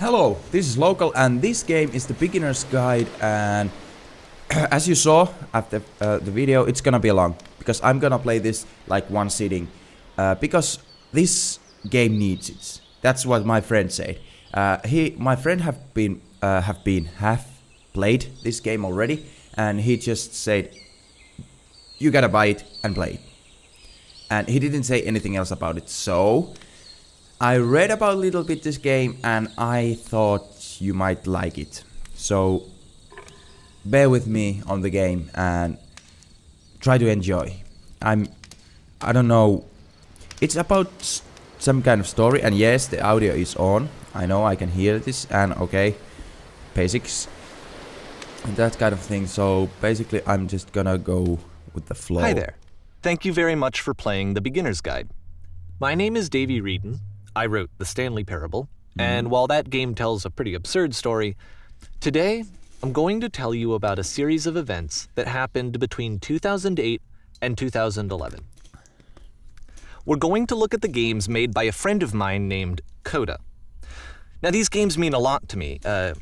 Hello, this is Local and this game is the beginner's guide, and as you saw after the video, it's gonna be long because I'm gonna play this like one sitting because this game needs it. That's what my friend said. My friend have played this game already, and he just said you gotta buy it and play it. And he didn't say anything else about it, so I read about a little bit this game and I thought you might like it. So bear with me on the game and try to enjoy. I don't know. It's about some kind of story, and yes, the audio is on. I know I can hear this, and okay, basics and that kind of thing. So basically I'm just gonna go with the flow. Hi there. Thank you very much for playing The Beginner's Guide. My name is Davey Reedon. I wrote The Stanley Parable, and while that game tells a pretty absurd story, today I'm going to tell you about a series of events that happened between 2008 and 2011. We're going to look at the games made by a friend of mine named Coda. Now, these games mean a lot to me. I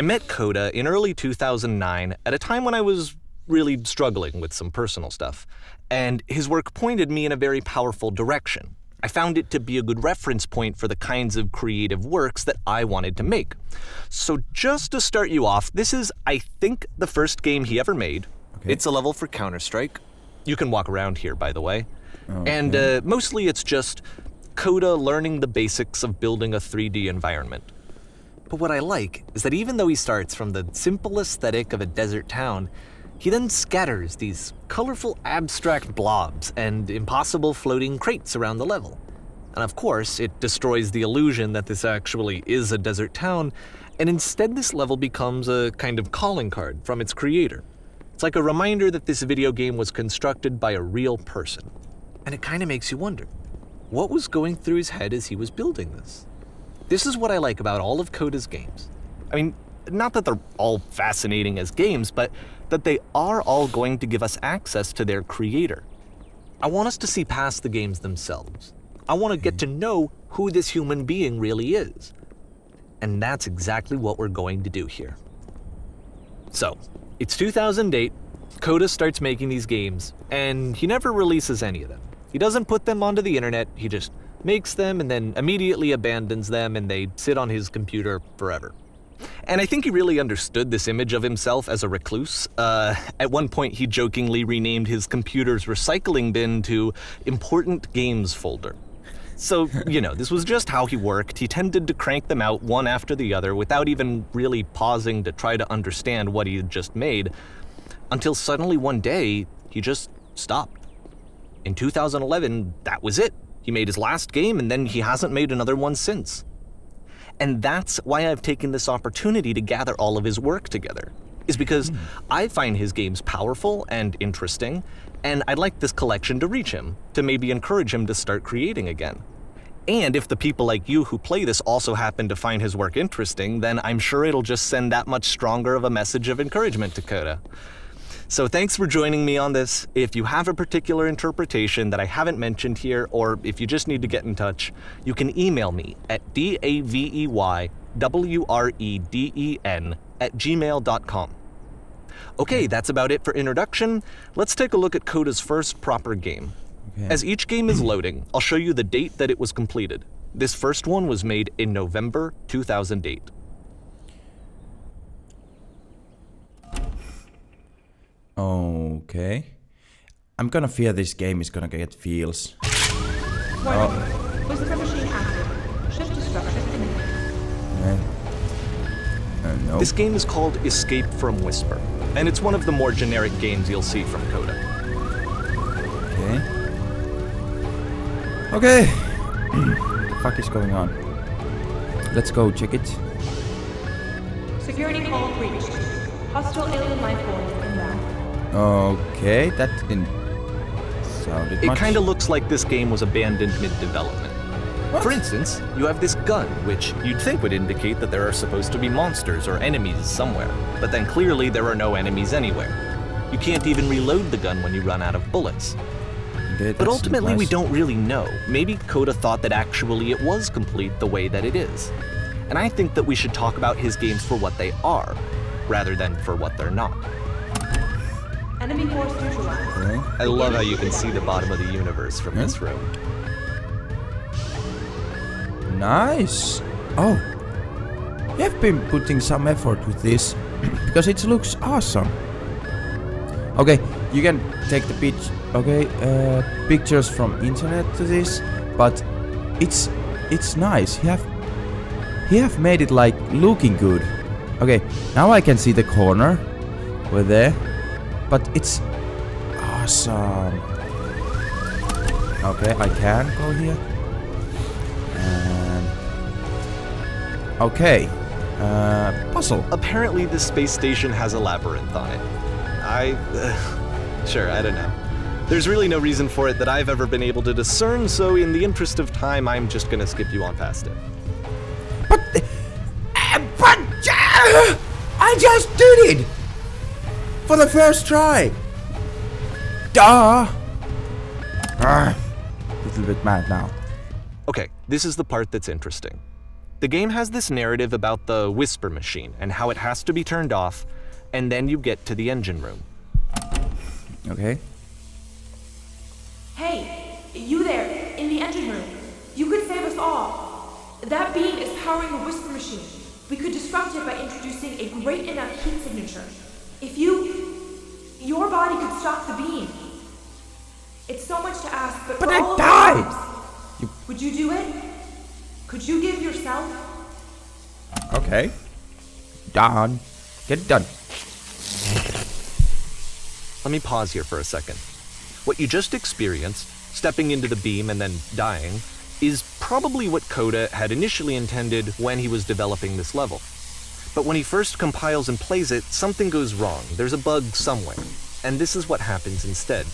met Coda in early 2009 at a time when I was really struggling with some personal stuff, and his work pointed me in a very powerful direction. I found it to be a good reference point for the kinds of creative works that I wanted to make. So just to start you off, this is, I think, the first game he ever made. Okay. It's a level for Counter-Strike. You can walk around here, by the way. Okay. And mostly it's just Coda learning the basics of building a 3D environment. But what I like is that even though he starts from the simple aesthetic of a desert town, he then scatters these colorful abstract blobs and impossible floating crates around the level. And of course, it destroys the illusion that this actually is a desert town, and instead this level becomes a kind of calling card from its creator. It's like a reminder that this video game was constructed by a real person. And it kind of makes you wonder, what was going through his head as he was building this? This is what I like about all of Coda's games. I mean, not that they're all fascinating as games, but that they are all going to give us access to their creator. I want us to see past the games themselves. I want to get to know who this human being really is. And that's exactly what we're going to do here. So, it's 2008, Coda starts making these games, and he never releases any of them. He doesn't put them onto the internet, he just makes them and then immediately abandons them, and they sit on his computer forever. And I think he really understood this image of himself as a recluse. At one point, he jokingly renamed his computer's recycling bin to Important Games Folder. So, you know, this was just how he worked. He tended to crank them out one after the other without even really pausing to try to understand what he had just made, until suddenly one day, he just stopped. In 2011, that was it. He made his last game, and then he hasn't made another one since. And that's why I've taken this opportunity to gather all of his work together, is because I find his games powerful and interesting, and I'd like this collection to reach him, to maybe encourage him to start creating again. And if the people like you who play this also happen to find his work interesting, then I'm sure it'll just send that much stronger of a message of encouragement to Coda. So thanks for joining me on this. If you have a particular interpretation that I haven't mentioned here, or if you just need to get in touch, you can email me at daveywreden@gmail.com. Okay, that's about it for introduction. Let's take a look at Coda's first proper game. Okay. As each game is loading, I'll show you the date that it was completed. This first one was made in November 2008. Okay. I'm gonna fear this game is gonna get feels. Warning. Whisper machine active. Shift to structure imminent. No. This game is called Escape from Whisper, and it's one of the more generic games you'll see from Coda. Okay. Okay. What the fuck is going on? Let's go check it. Security call breached. Hostile alien life form inbound. Okay, that didn't sound much. It kind of looks like this game was abandoned mid-development. For instance, you have this gun, which you'd think would indicate that there are supposed to be monsters or enemies somewhere, but then clearly there are no enemies anywhere. You can't even reload the gun when you run out of bullets. Okay, but ultimately we don't really know. Maybe Coda thought that actually it was complete the way that it is. and I think that we should talk about his games for what they are, rather than for what they're not. Enemy force neutralized. Okay. I love how you can see the bottom of the universe from this room. Nice. Oh, you have been putting some effort with this because it looks awesome. Okay, you can take the pictures from internet to this, but it's nice. He have made it like looking good. Okay, now I can see the corner. We're there, but it's awesome. Okay, I can go here. And okay, puzzle. Apparently, this space station has a labyrinth on it. Sure, I don't know. There's really no reason for it that I've ever been able to discern, so in the interest of time, I'm just gonna skip you on past it. But I just did it for the first try. Duh. Little bit mad now. Okay, this is the part that's interesting. The game has this narrative about the whisper machine and how it has to be turned off, and then you get to the engine room. Okay. Hey, you there, in the engine room. You could save us all. That beam is powering the whisper machine. We could disrupt it by introducing a great enough heat signature. If your body could stop the beam. It's so much to ask, but But for I all of died! our lives, would you do it? Could you give yourself? Okay. Done. Get it done. Let me pause here for a second. What you just experienced, stepping into the beam and then dying, is probably what Coda had initially intended when he was developing this level. But when he first compiles and plays it, something goes wrong. There's a bug somewhere. And this is what happens instead.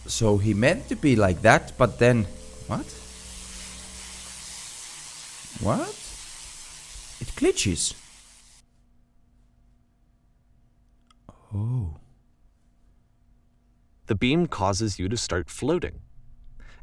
So he meant to be like that, but then... What? What? It glitches. Oh. The beam causes you to start floating.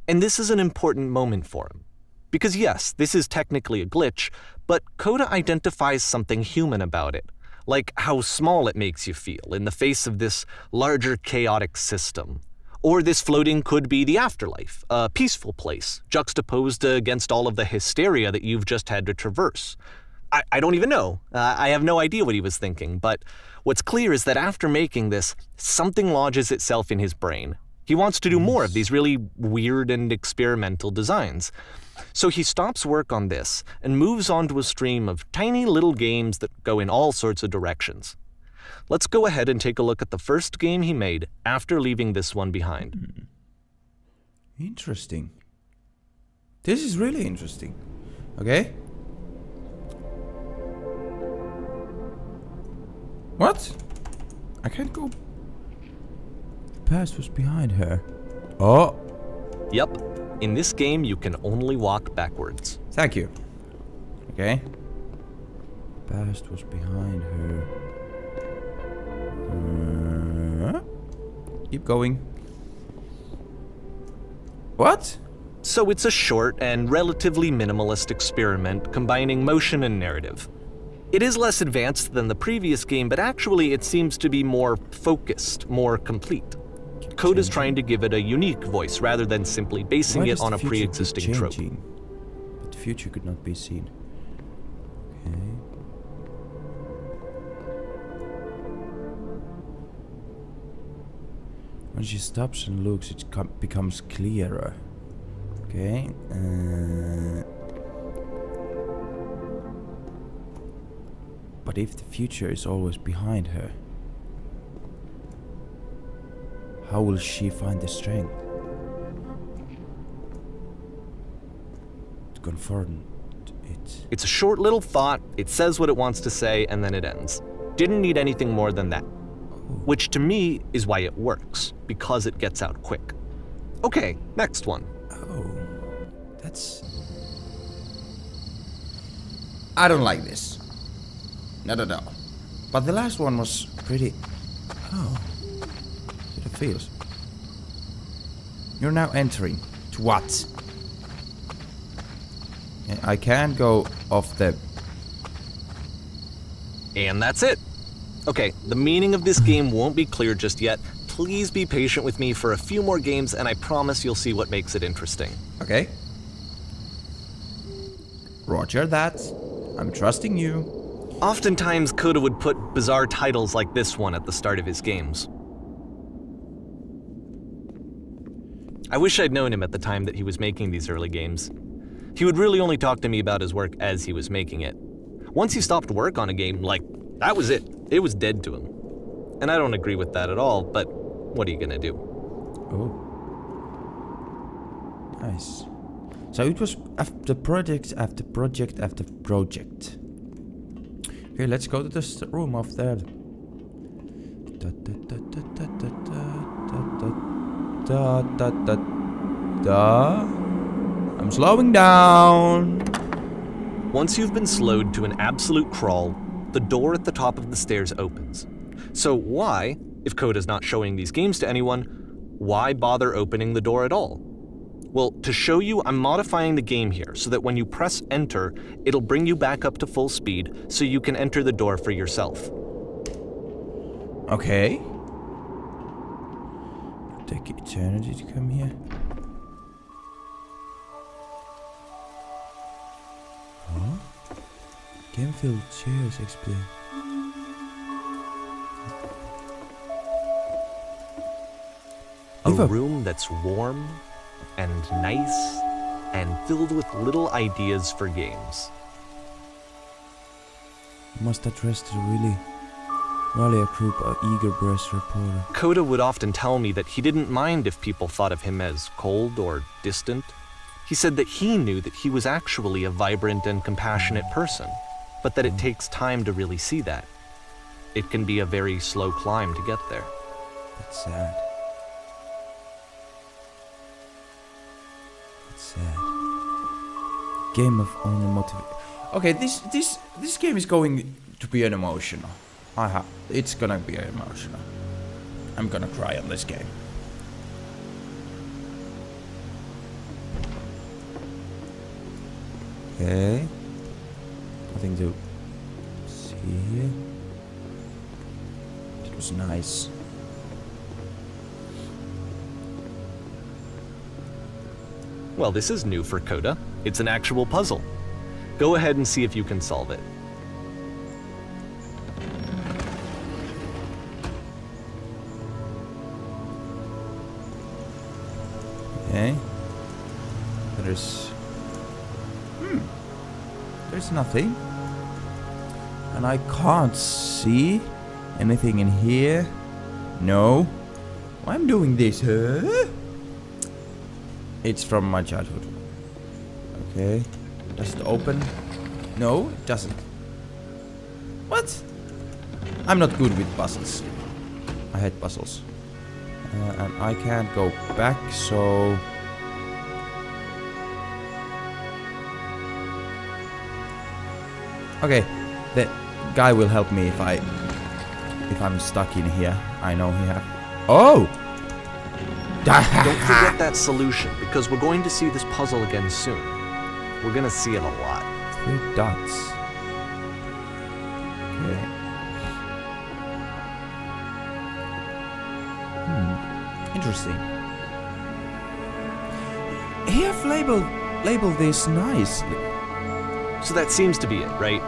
And this is an important moment for him. Because yes, this is technically a glitch, but Coda identifies something human about it, like how small it makes you feel in the face of this larger chaotic system. Or this floating could be the afterlife, a peaceful place, juxtaposed against all of the hysteria that you've just had to traverse. I don't even know. I have no idea what he was thinking, but what's clear is that after making this, something lodges itself in his brain. He wants to do more of these really weird and experimental designs. So he stops work on this and moves on to a stream of tiny little games that go in all sorts of directions. Let's go ahead and take a look at the first game he made after leaving this one behind. Interesting. This is really interesting. Okay. What? I can't go. The past was behind her. Oh. Yep, in this game you can only walk backwards. Thank you. Okay. Past was behind her. Keep going. What? So it's a short and relatively minimalist experiment combining motion and narrative. It is less advanced than the previous game, but actually it seems to be more focused, more complete. Code is trying to give it a unique voice rather than simply basing Why it does on the a future keep pre-existing trope. changing? But the future could not be seen. Okay. When she stops and looks, it becomes clearer. Okay. But if the future is always behind her, how will she find the strength to confront it? It's a short little thought, it says what it wants to say, and then it ends. Didn't need anything more than that. Which to me is why it works, because it gets out quick. Okay, next one. Oh, that's... I don't like this. Not at all. But the last one was pretty... Oh, it feels. You're now entering What? I can't go off the... And that's it. Okay, the meaning of this game won't be clear just yet. Please be patient with me for a few more games, and I promise you'll see what makes it interesting. Okay. Roger that. I'm trusting you. Oftentimes, Coda would put bizarre titles like this one at the start of his games. I wish I'd known him at the time that he was making these early games. He would really only talk to me about his work as he was making it. Once he stopped work on a game, that was it. It was dead to him. And I don't agree with that at all, but what are you gonna do? Oh. Nice. So it was after project after project after project. Okay, let's go to this room off there. Da, da, da, da, da, da, da, da, da, da, da. I'm slowing down. Once you've been slowed to an absolute crawl, the door at the top of the stairs opens. So why, if Coda's not showing these games to anyone, why bother opening the door at all? Well, to show you, I'm modifying the game here so that when you press enter, it'll bring you back up to full speed so you can enter the door for yourself. Okay. Take eternity to come here. Huh? Game filled chairs explain. A room that's warm and nice and filled with little ideas for games. Must address to really a group of eager breast reporter. Coda would often tell me that he didn't mind if people thought of him as cold or distant. He said that he knew that he was actually a vibrant and compassionate person, but that it takes time to really see that. It can be a very slow climb to get there. That's sad. Sad. Game of only motivation. Okay, this game is going to be an emotional. It's gonna be emotional. I'm gonna cry on this game. Okay. Nothing to see here. It was nice. Well, this is new for Coda. It's an actual puzzle. Go ahead and see if you can solve it. Okay. There's nothing. And I can't see anything in here. No. Why I'm doing this, huh? It's from my childhood. Okay. Does it open? No, it doesn't. What? I'm not good with puzzles. I hate puzzles. And I can't go back, so... Okay, the guy will help me if I'm stuck in here. I know he have... Oh! Don't forget that solution, because we're going to see this puzzle again soon. We're gonna see it a lot. 3 dots. Okay. Interesting. He have labeled this nicely. So that seems to be it, right?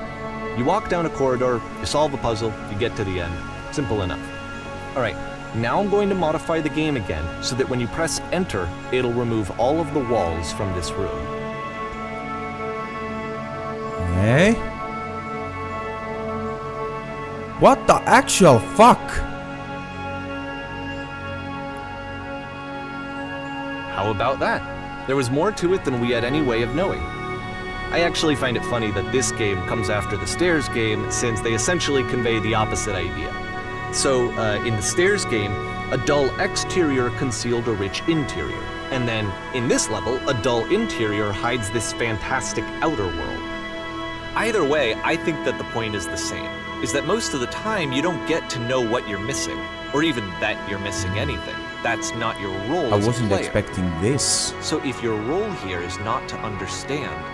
You walk down a corridor, you solve a puzzle, you get to the end. Simple enough. Alright, now I'm going to modify the game again so that when you press enter, it'll remove all of the walls from this room. Okay. What the actual fuck? How about that? There was more to it than we had any way of knowing. I actually find it funny that this game comes after the Stairs game, since they essentially convey the opposite idea. So, in the Stairs game, a dull exterior concealed a rich interior. And then, in this level, a dull interior hides this fantastic outer world. Either way, I think that the point is the same, is that most of the time you don't get to know what you're missing, or even that you're missing anything. That's not your role I as a wasn't player. expecting this. So if your role here is not to understand,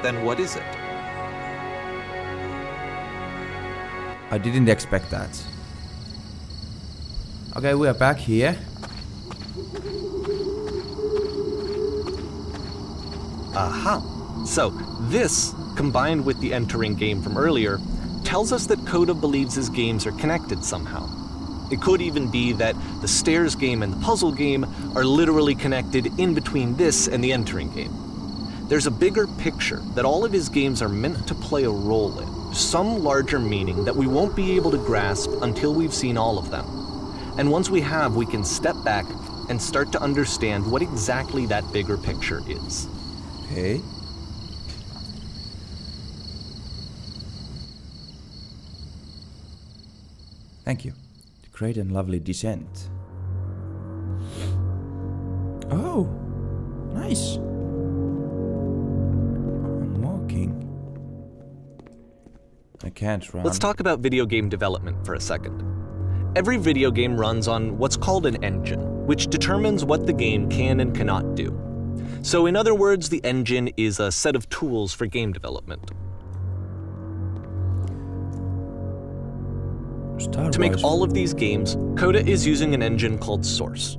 then what is it? I didn't expect that. Okay, we are back here. Aha! So, this, combined with the entering game from earlier, tells us that Coda believes his games are connected somehow. It could even be that the stairs game and the puzzle game are literally connected in between this and the entering game. There's a bigger picture that all of his games are meant to play a role in, some larger meaning that we won't be able to grasp until we've seen all of them. And once we have, we can step back and start to understand what exactly that bigger picture is. Okay. Thank you. Great and lovely descent. Oh, nice. I'm walking. I can't run. Let's talk about video game development for a second. Every video game runs on what's called an engine, which determines what the game can and cannot do. So in other words, the engine is a set of tools for game development. To make all of these games, Coda is using an engine called Source.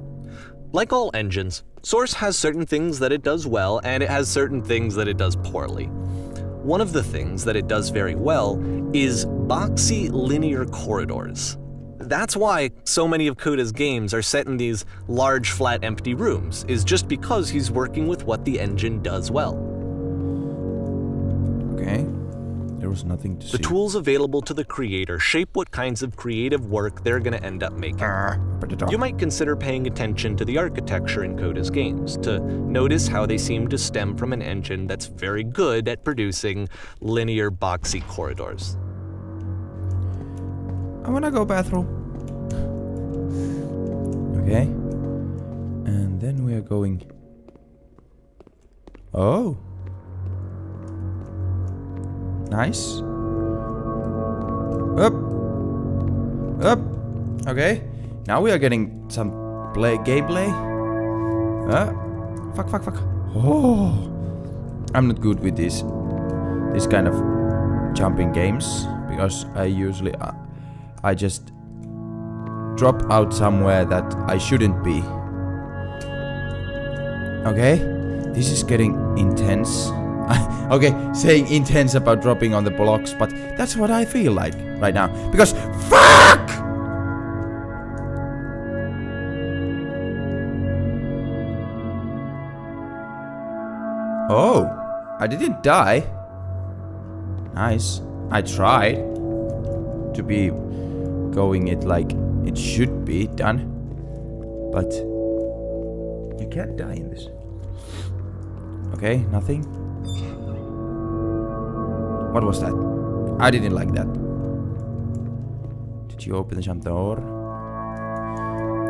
Like all engines, Source has certain things that it does well, and it has certain things that it does poorly. One of the things that it does very well is boxy linear corridors. That's why so many of Coda's games are set in these large, flat, empty rooms, is just because he's working with what the engine does well. Okay. There was nothing to see. The tools available to the creator shape what kinds of creative work they're going to end up making. You might consider paying attention to the architecture in Coda's games to notice how they seem to stem from an engine that's very good at producing linear, boxy corridors. I wanna go bathroom. Okay. And then we are going... Oh. Nice. Up. Up. Okay. Now we are getting some gameplay. Fuck. Oh. I'm not good with this kind of jumping games because I usually I just drop out somewhere that I shouldn't be. Okay. This is getting intense. Okay, saying intense about dropping on the blocks, but that's what I feel like right now. Because fuck! Oh, I didn't die. Nice. I tried to be going it like it should be done, but you can't die in this. Okay, nothing. What was that? I didn't like that. Did you open the jump door?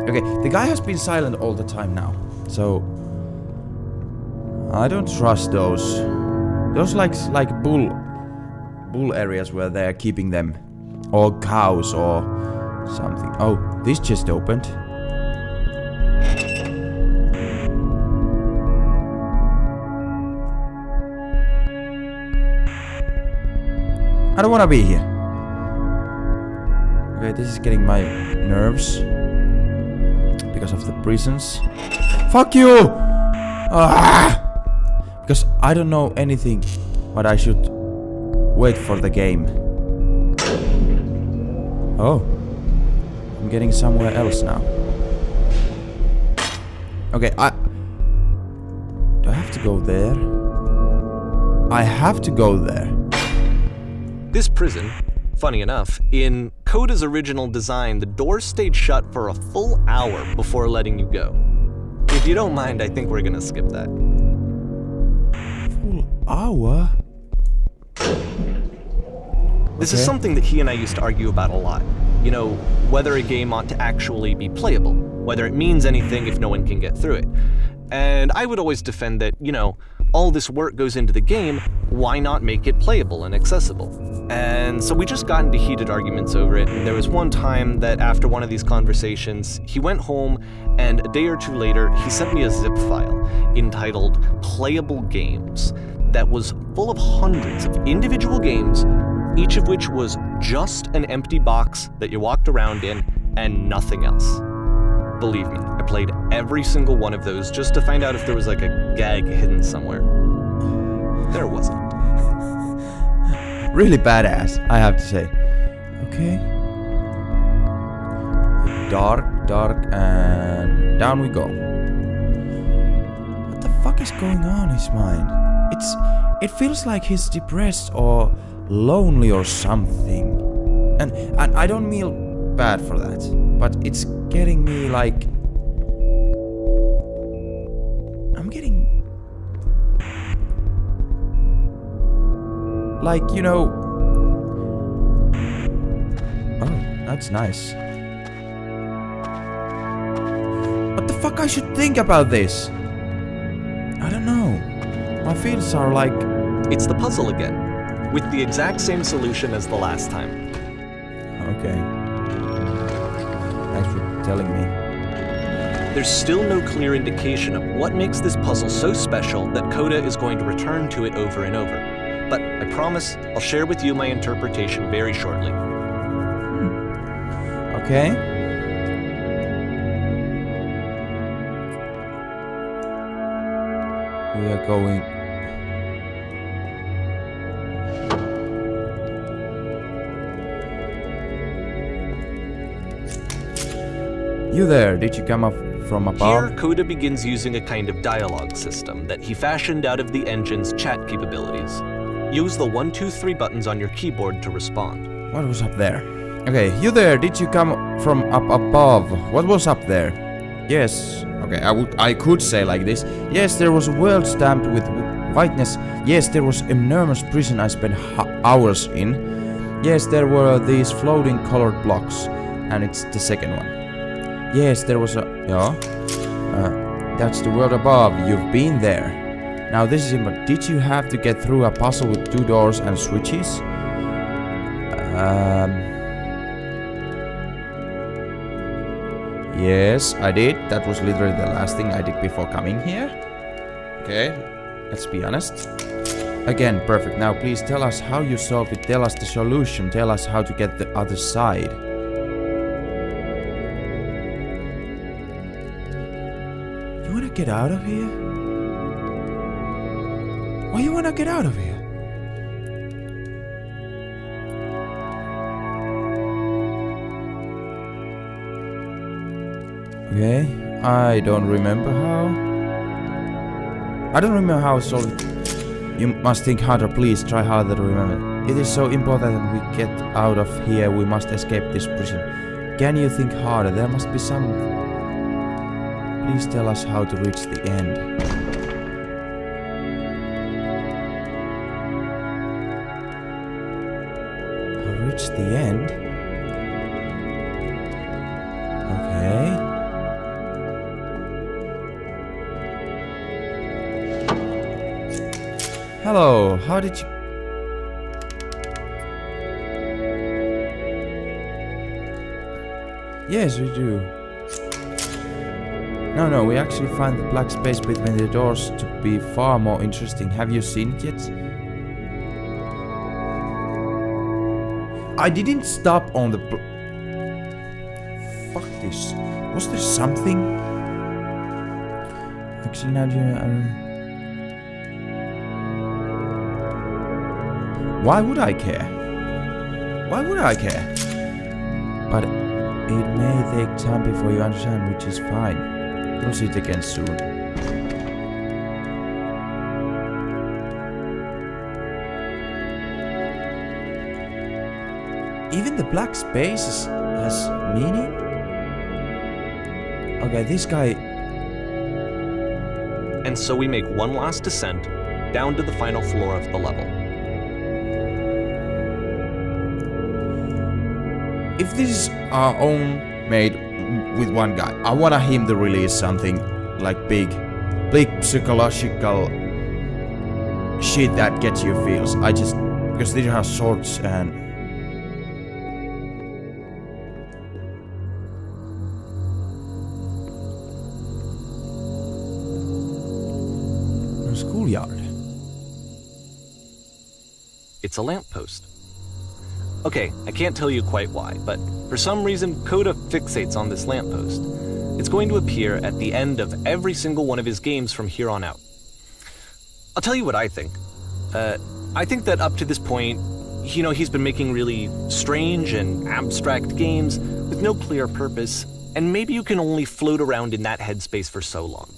Okay, the guy has been silent all the time now, so I don't trust those. Those like bull areas where they're keeping them, or cows or something. Oh, this just opened. I don't want to be here. Okay, this is getting my nerves because of the prisons. Fuck you! Because I don't know anything, but I should wait for the game. Oh, I'm getting somewhere else now. Okay, do I have to go there? I have to go there. This prison, funny enough, in Coda's original design, the doors stayed shut for a full hour before letting you go. If you don't mind, I think we're gonna skip that. Full hour? This is something that he and I used to argue about a lot. You know, whether a game ought to actually be playable, whether it means anything if no one can get through it. And I would always defend that, you know, all this work goes into the game, why not make it playable and accessible? And so we just got into heated arguments over it, and there was one time that after one of these conversations, he went home, and a day or two later, he sent me a zip file entitled Playable Games that was full of hundreds of individual games, each of which was just an empty box that you walked around in and nothing else. Believe me, I played every single one of those just to find out if there was like a gag hidden somewhere. There wasn't. Really badass, I have to say. Okay. Dark, and down we go. What the fuck is going on in his mind? It feels like he's depressed or lonely or something. And I don't mean bad for that, but it's getting me like... I'm getting... like, you know... Oh, that's nice. What the fuck I should think about this? I don't know. My feels are like... It's the puzzle again, with the exact same solution as the last time. Okay. Thanks for telling me. There's still no clear indication of what makes this puzzle so special that Coda is going to return to it over and over. But I promise I'll share with you my interpretation very shortly. Okay. We are going... You there, did you come up from above? Here, Coda begins using a kind of dialogue system that he fashioned out of the engine's chat capabilities. Use the 1, 2, 3 buttons on your keyboard to respond. What was up there? Okay, you there, did you come from up above? What was up there? Yes. Okay, I could say like this. Yes, there was a world stamped with whiteness. Yes, there was enormous prison I spent hours in. Yes, there were these floating colored blocks. And it's the second one. Yes, there was a... Yeah. That's the world above. You've been there. Now this is important. Did you have to get through a puzzle with 2 doors and switches? Yes, I did. That was literally the last thing I did before coming here. Okay, let's be honest. Again, perfect. Now please tell us how you solved it. Tell us the solution. Tell us how to get the other side. You wanna get out of here? Why you wanna get out of here? Okay, I don't remember how. I don't remember how I solved it. You must think harder, please try harder to remember. It is so important that we get out of here. We must escape this prison. Can you think harder? There must be some... Please tell us how to reach the end. How to reach the end? Okay. Hello, how did you... Yes, we do. No, we actually find the black space between the doors to be far more interesting. Have you seen it yet? I didn't stop on the... Fuck this. Was there something? Actually, now why would I care? Why would I care? But it may take time before you understand, which is fine. Proceed again soon. Even the black space has meaning? Okay, this guy... And so we make one last descent down to the final floor of the level. If this is our own made with one guy, I want him to release something like big psychological shit that gets you feels. Because they have swords and... schoolyard. It's a lamppost. Okay, I can't tell you quite why, but for some reason, Coda fixates on this lamppost. It's going to appear at the end of every single one of his games from here on out. I'll tell you what I think. I think that up to this point, he's been making really strange and abstract games with no clear purpose, and maybe you can only float around in that headspace for so long.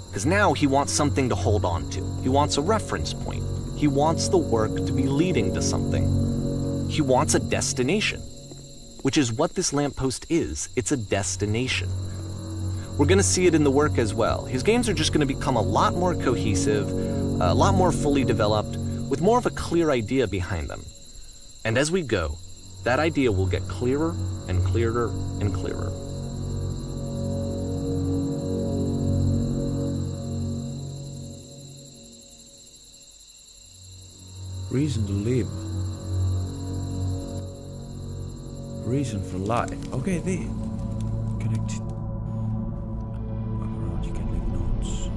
Because now he wants something to hold on to. He wants a reference point. He wants the work to be leading to something. He wants a destination, which is what this lamppost is. It's a destination. We're going to see it in the work as well. His games are just going to become a lot more cohesive, a lot more fully developed, with more of a clear idea behind them. And as we go, that idea will get clearer and clearer and clearer. Reason to live. Reason for life. Okay, they connected. You can leave notes.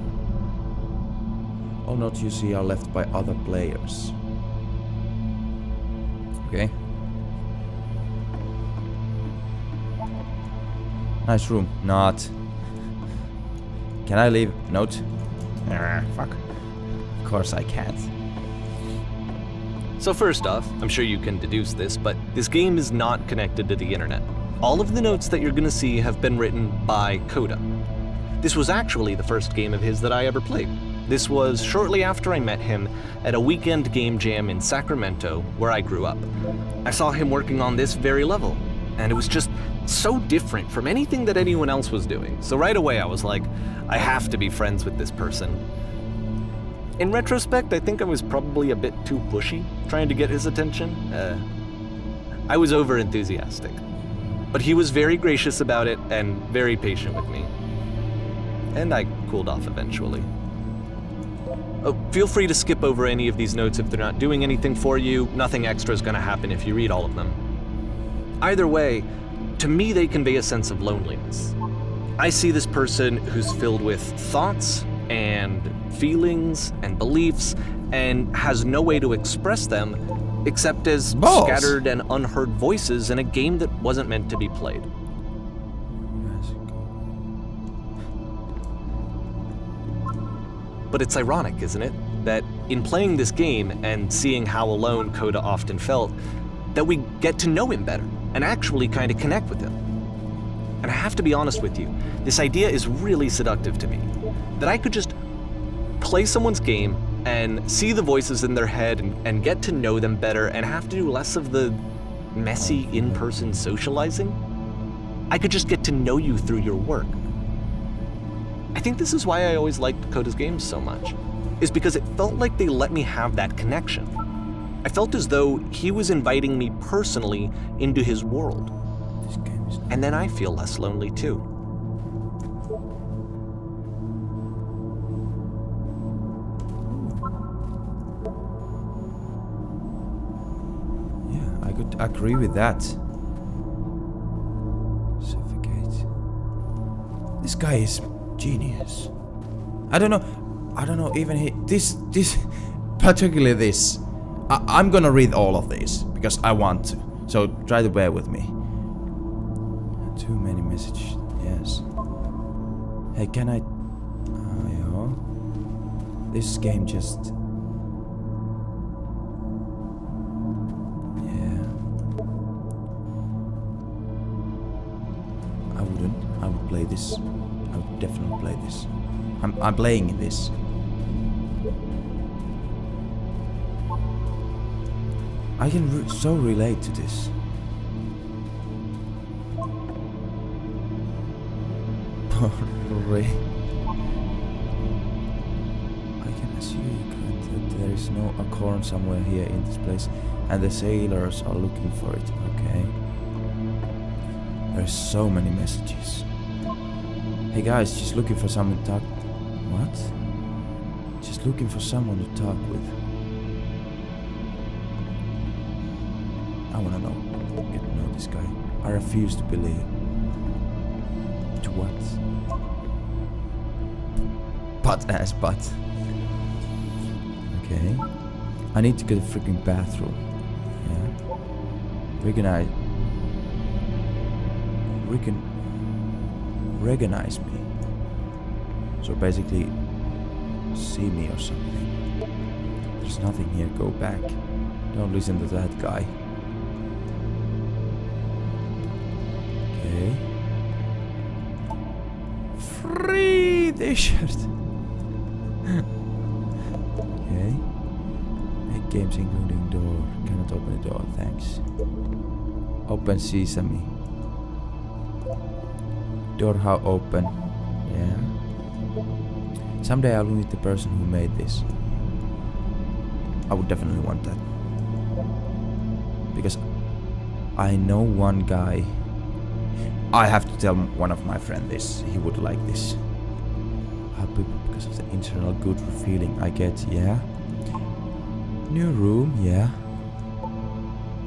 All notes you see are left by other players. Okay. Nice room. Not. Can I leave note? Fuck. Of course I can't. So first off, I'm sure you can deduce this, but this game is not connected to the internet. All of the notes that you're gonna see have been written by Coda. This was actually the first game of his that I ever played. This was shortly after I met him at a weekend game jam in Sacramento, where I grew up. I saw him working on this very level, and it was just so different from anything that anyone else was doing. So right away I was like, I have to be friends with this person. In retrospect, I think I was probably a bit too pushy, trying to get his attention. I was over-enthusiastic. But he was very gracious about it and very patient with me. And I cooled off eventually. Oh, feel free to skip over any of these notes if they're not doing anything for you. Nothing extra is going to happen if you read all of them. Either way, to me they convey a sense of loneliness. I see this person who's filled with thoughts and feelings and beliefs and has no way to express them except as scattered and unheard voices in a game that wasn't meant to be played. But it's ironic, isn't it, that in playing this game and seeing how alone Coda often felt, that we get to know him better and actually kind of connect with him. And I have to be honest with you, this idea is really seductive to me. That I could just play someone's game and see the voices in their head and get to know them better and have to do less of the messy in-person socializing. I could just get to know you through your work. I think this is why I always liked Coda's games so much, is because it felt like they let me have that connection. I felt as though he was inviting me personally into his world. And then I feel less lonely too. I could agree with that. Suffocate. This guy is genius. I don't know even this particularly this. I'm gonna read all of these because I want to. So try to bear with me. Too many messages. Yes. Hey, can I? Yeah. This game just. I would play this. I would definitely play this. I'm playing this. I can so relate to this. Poor I can assume that there is no acorn somewhere here in this place, and the sailors are looking for it. Okay. There's so many messages. Hey guys, just looking for someone to talk. What? Just looking for someone to talk with. wanna know. Get to know this guy. I refuse to believe. To what? Butt ass butt. Okay. I need to get a freaking bathroom. Yeah. Recognize me. So basically, see me or something. There's nothing here. Go back. Don't listen to that guy. Okay. Free t-shirt. Okay. Make games including door. Cannot open the door. Thanks. Open sesame. Door how open. Yeah. Someday I'll meet the person who made this. I would definitely want that. Because I know one guy. I have to tell one of my friends this. He would like this. Happy because of the internal good feeling I get, yeah? New room, yeah?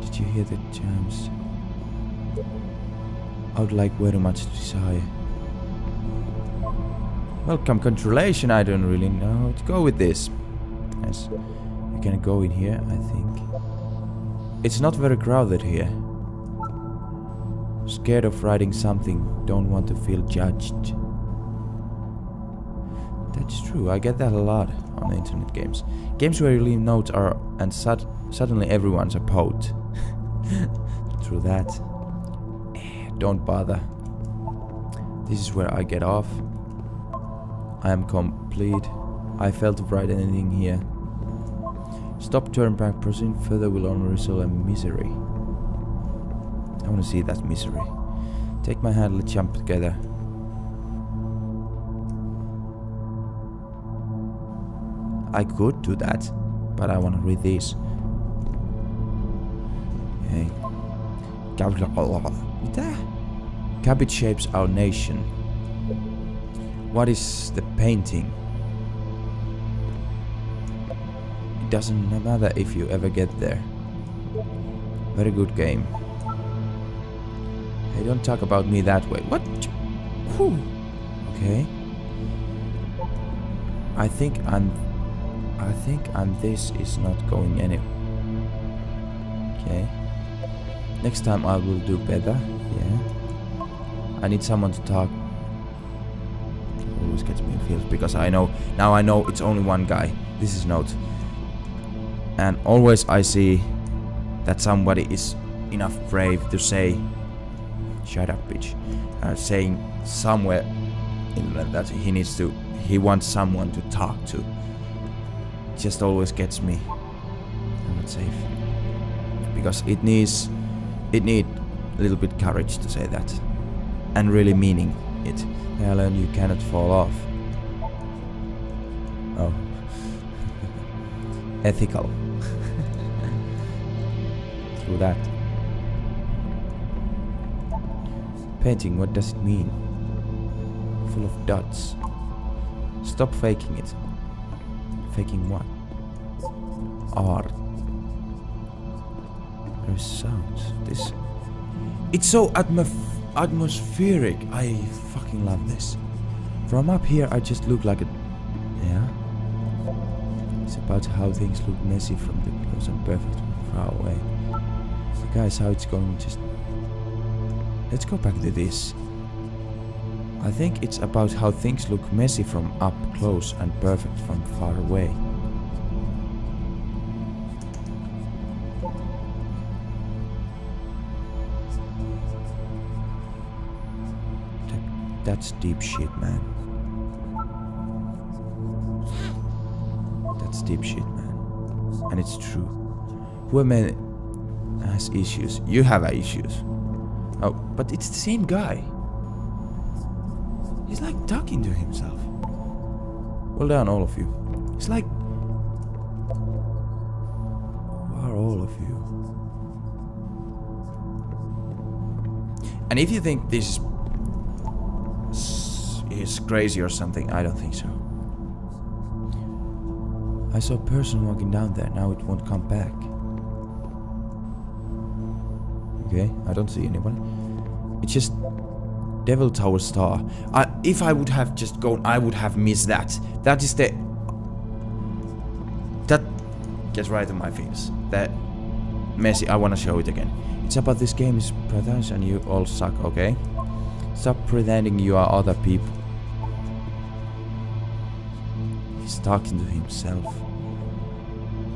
Did you hear the chimes? I would like very much to desire. Welcome, controlation, I don't really know. Let's go with this. Yes. You can go in here, I think. It's not very crowded here. Scared of writing something, don't want to feel judged. That's true, I get that a lot on the internet games. Games where you leave notes are and suddenly everyone's a poet. Through that. Don't bother. This is where I get off. I am complete. I failed to write anything here. Stop, turn back, proceed further will only result in misery. I want to see that misery. Take my hand, let's jump together. I could do that, but I want to read this. Okay. Cabbage shapes our nation. What is the painting? It doesn't matter if you ever get there. Very good game. Hey, don't talk about me that way. What? Whew. Okay. I think this is not going anywhere. Okay. Next time I will do better. Yeah. I need someone to talk. It always gets me in feels because I know it's only one guy. This is Note. And always I see that somebody is enough brave to say, shut up, bitch. Saying somewhere in that he wants someone to talk to. It just always gets me. I'm not safe. Because it needs a little bit courage to say that. And really meaning it. I learned you cannot fall off. Oh. Ethical. Through that. Painting, what does it mean? Full of dots. Stop faking it. Faking what? Art. There's sounds. This. It's so atmospheric. I fucking love this. From up here, I just look like a. Yeah. It's about how things look messy from the close and perfect from far away. You guys, how it's going? Just. Let's go back to this. I think it's about how things look messy from up close and perfect from far away. That's deep shit, man. That's deep shit, man. And it's true. Whoever has issues, you have issues. Oh, but it's the same guy. He's like talking to himself. Well done, all of you. It's like... Who are all of you? And if you think this is crazy or something, I don't think so. I saw a person walking down there, now it won't come back. Okay, I don't see anyone. It's just Devil Tower Star. If I would have just gone, I would have missed that. That is the... That gets right in my face. That messy. I want to show it again. It's about this game is brothers and you all suck, okay? Stop pretending you are other people. He's talking to himself.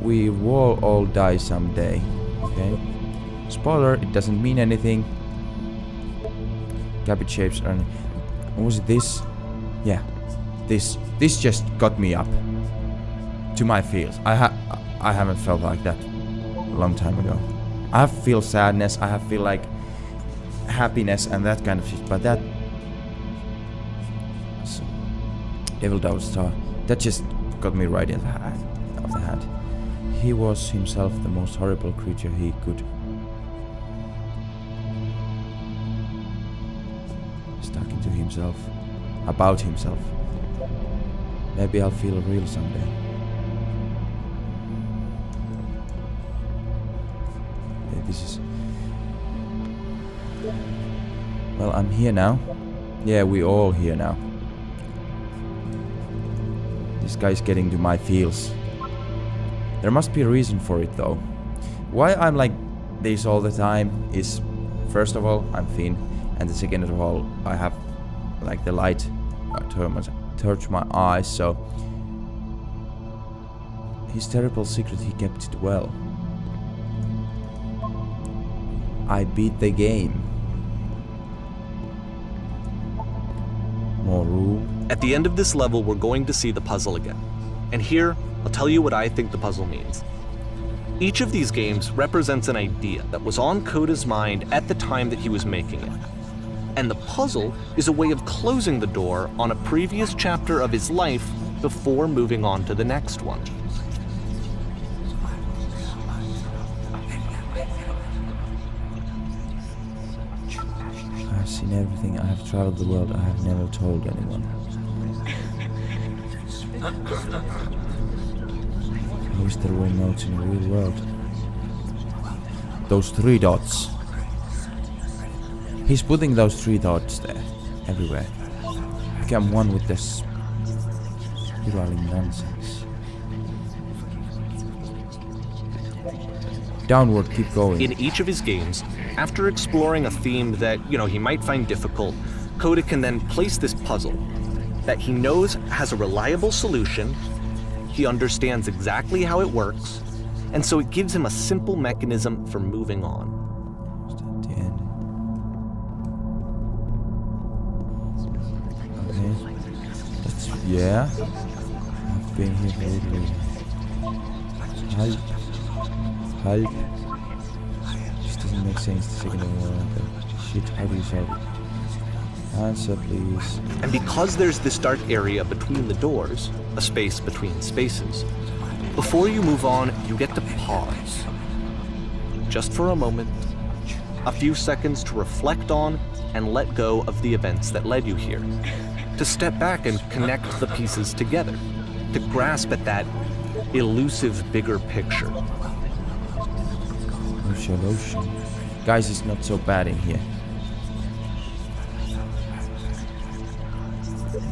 We will all die someday, okay? Spoiler, it doesn't mean anything. Cabbage shapes are... Was it this? Yeah. This just got me up. To my feels. I haven't felt like that a long time ago. I have feel sadness, I have feel like happiness and that kind of shit, but that... So, Devil Tower Star. That just got me right in the head. He was himself the most horrible creature he could. He's talking to himself. About himself. Maybe I'll feel real someday. Yeah, this is... Well, I'm here now. Yeah, we all here now. This guy's getting to my feels. There must be a reason for it though. Why I'm like this all the time is, first of all, I'm thin, and the second of all, I have like the light touch my eyes, so his terrible secret, he kept it well. I beat the game. More room. At the end of this level, we're going to see the puzzle again. And here, I'll tell you what I think the puzzle means. Each of these games represents an idea that was on Coda's mind at the time that he was making it. And the puzzle is a way of closing the door on a previous chapter of his life before moving on to the next one. I've seen everything. I have traveled the world. I have never told anyone. I wish there were notes in the real world. Those 3 dots. He's putting those 3 dots there, everywhere. Become one with this spiraling nonsense. Downward, keep going. In each of his games, after exploring a theme that, he might find difficult, Coda can then place this puzzle that he knows has a reliable solution, he understands exactly how it works, and so it gives him a simple mechanism for moving on. Just at the end. Okay. That's... yeah. I've been here for a little. Help. This doesn't make sense. The second one. Shit, how do you solve it? Answer, please. And because there's this dark area between the doors, a space between spaces, before you move on, you get to pause. Just for a moment, a few seconds to reflect on and let go of the events that led you here. To step back and connect the pieces together. To grasp at that elusive bigger picture. Ocean. Guys, it's not so bad in here.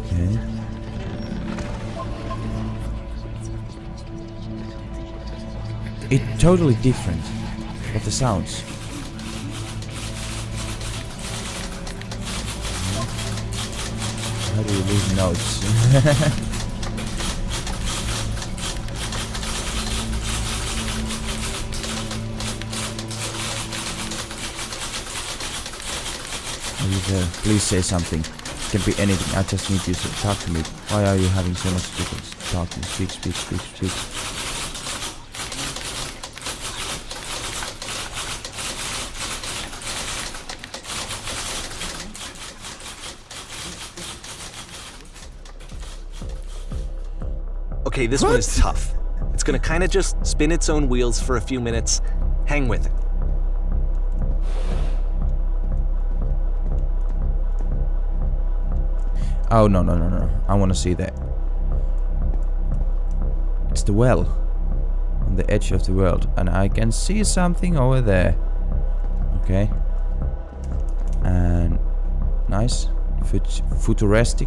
Okay. It's totally different, but the sounds. How do you lose notes? Are you there? Please say something. It can be anything. I just need you to talk to me. Why are you having so much difficulty talking? Speak. Okay, this one is tough. It's gonna kind of just spin its own wheels for a few minutes. Hang with it. Oh, no. I want to see that. It's the well. On the edge of the world. And I can see something over there. Okay. And nice. Futurist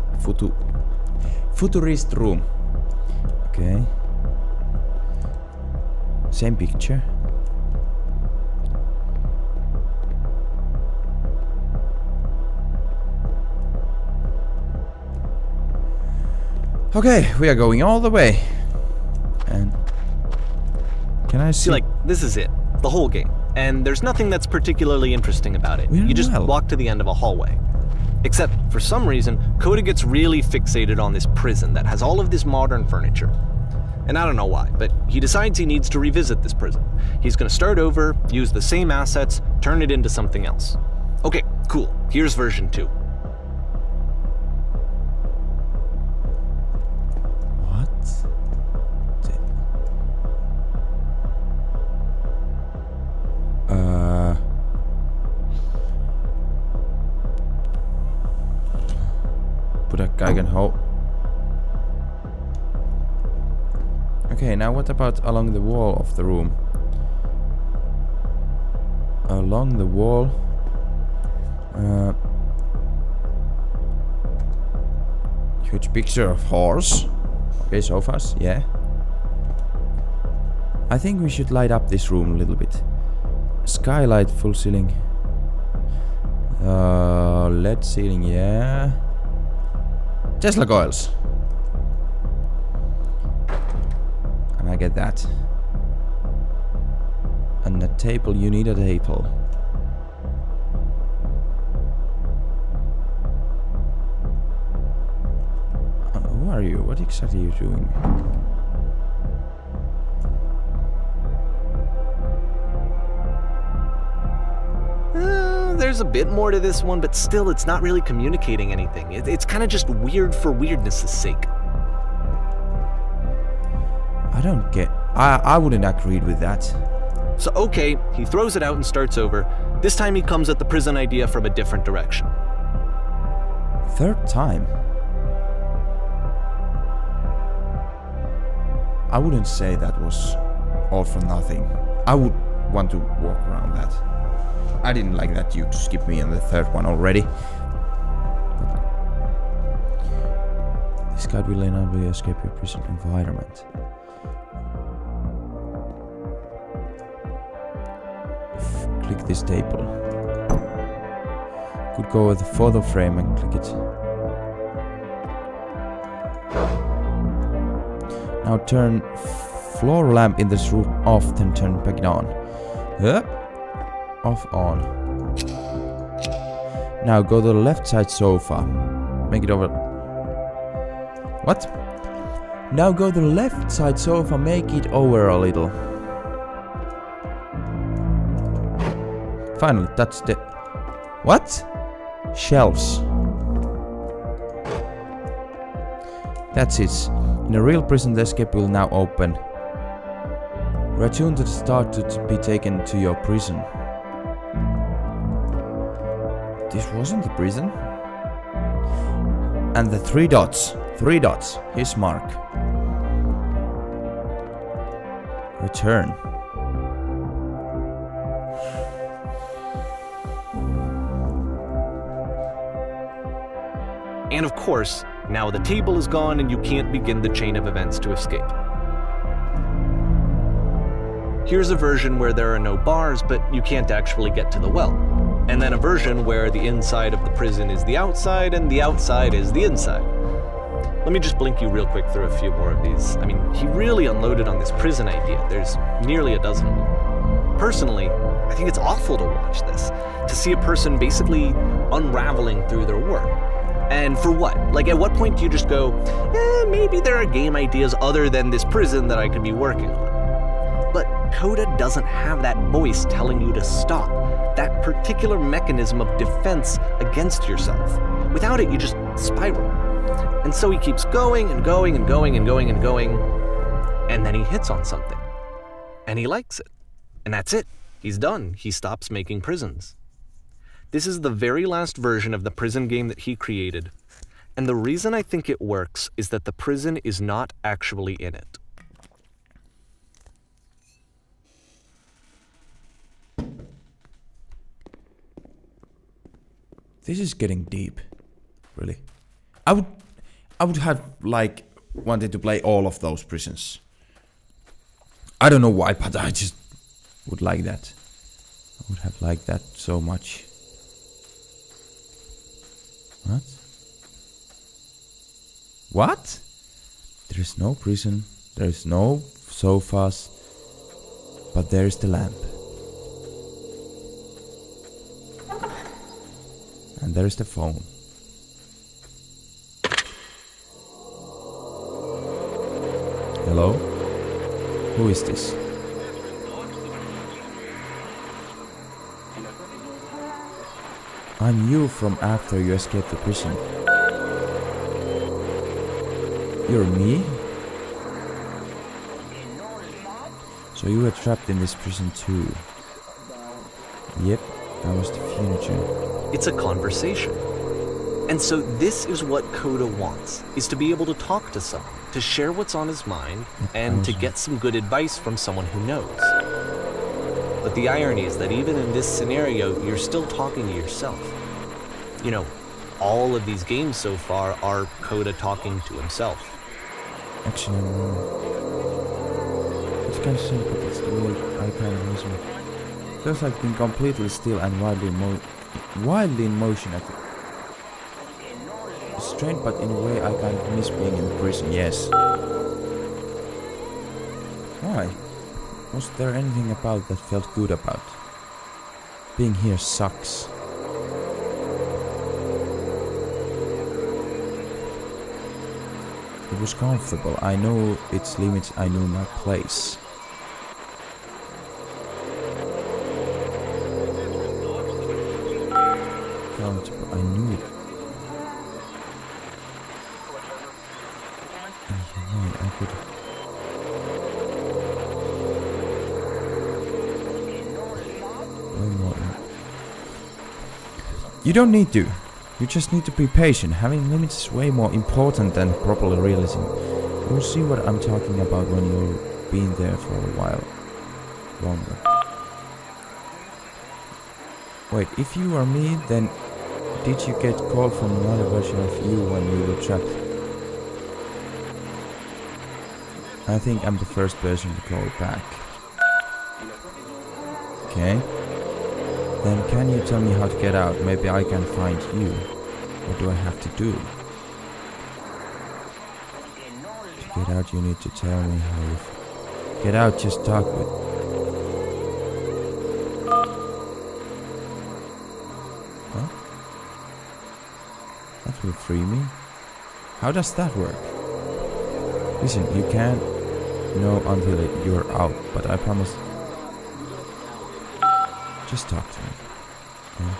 room. Okay. Same picture. Okay, we are going all the way. And can I see? See, like, this is it. The whole game. And there's nothing that's particularly interesting about it. You just walk to the end of a hallway. Except, for some reason, Coda gets really fixated on this prison that has all of this modern furniture. And I don't know why, but he decides he needs to revisit this prison. He's gonna start over, use the same assets, turn it into something else. Okay, cool. Here's version 2. Put a guy can hold. Okay, now what about along the wall of the room? Along the wall. Huge picture of horse. Okay, sofas, yeah. I think we should light up this room a little bit. Skylight, full ceiling. LED ceiling, yeah. Tesla coils. And I get that. And a table, you need a table. Who are you? What exactly are you doing? There's a bit more to this one, but still it's not really communicating anything. It's kind of just weird for weirdness' sake. I don't get... I wouldn't agree with that. So okay, he throws it out and starts over. This time he comes at the prison idea from a different direction. Third time? I wouldn't say that was all for nothing. I would want to walk around that. I didn't like that you to skip me on the third one already. This guide will enable you to escape your prison environment. Click this table. Could go with the photo frame and click it. Now turn floor lamp in this room off, then turn back on. Yep. Off on. Now go to the left side sofa. Make it over. What? Now go to the left side sofa, make it over a little. Finally, that's the... What? Shelves. That's it. In a real prison, the escape will now open. Return to the start to be taken to your prison. This wasn't the prison. And the 3 dots. 3 dots. Here's Mark. Return. And of course, now the table is gone and you can't begin the chain of events to escape. Here's a version where there are no bars, but you can't actually get to the well. And then a version where the inside of the prison is the outside and the outside is the inside. Let me just blink you real quick through a few more of these. I mean, he really unloaded on this prison idea. There's nearly a dozen of them. Personally, I think it's awful to watch this, to see a person basically unraveling through their work. And for what? Like, at what point do you just go, maybe there are game ideas other than this prison that I could be working on? But Coda doesn't have that voice telling you to stop, that particular mechanism of defense against yourself. Without it, you just spiral. And so he keeps going and going and going and going and going, and then he hits on something. And he likes it. And that's it. He's done. He stops making prisons. This is the very last version of the prison game that he created. And the reason I think it works is that the prison is not actually in it. This is getting deep. Really. I would have like wanted to play all of those prisons. I don't know why, but I just would like that. I would have liked that so much. What? What? There is no prison, there is no sofas, but there is the lamp. And there is the phone. Hello? Who is this? I'm you from after you escaped the prison. You're me? So you were trapped in this prison too. Yep, I was the future. It's a conversation. And so this is what Coda wants, is to be able to talk to someone, to share what's on his mind, and to get some good advice from someone who knows. But the irony is that even in this scenario, you're still talking to yourself. You know, all of these games so far are Coda talking to himself. Actually, it's kind of simple, but it's the way I kind of miss me. Feels like being completely still and wildly in motion at the... It's strange, but in a way I kind of miss being in prison, yes. Why? Was there anything about that felt good about? Being here sucks. It was comfortable. I know its limits, I knew my place. Comfortable, I knew it. I could... You don't need to. You just need to be patient. Having limits is way more important than properly realizing. You'll see what I'm talking about when you've been there for a while longer. Wait, if you are me, then did you get called from another version of you when you were trapped? I think I'm the first person to call back. Okay. Then can you tell me how to get out? Maybe I can find you. What do I have to do? To get out you need to tell me how you... Get out, just talk with... Huh? That will free me? How does that work? Listen, you can't know until you're out, but I promise... Just talk to me. Yeah?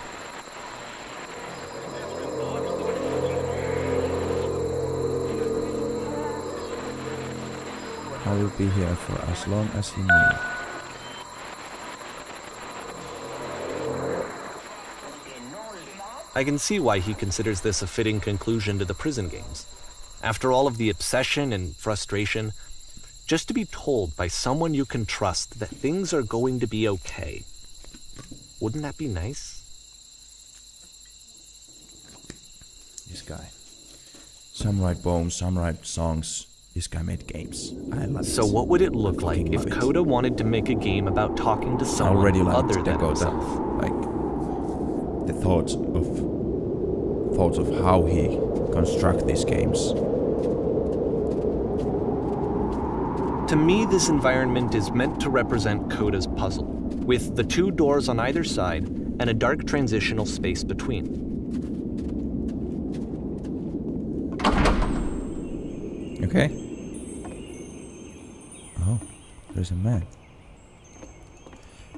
I will be here for as long as you need. I can see why he considers this a fitting conclusion to the prison games. After all of the obsession and frustration, just to be told by someone you can trust that things are going to be okay. Wouldn't that be nice? This guy. Some write poems, some write songs. This guy made games. I love it. So what would it look like if Coda wanted to make a game about talking to someone other than himself? Like the thoughts of how he construct these games. To me, this environment is meant to represent Coda's puzzle, with the two doors on either side and a dark transitional space between. Okay. Oh, there's a man.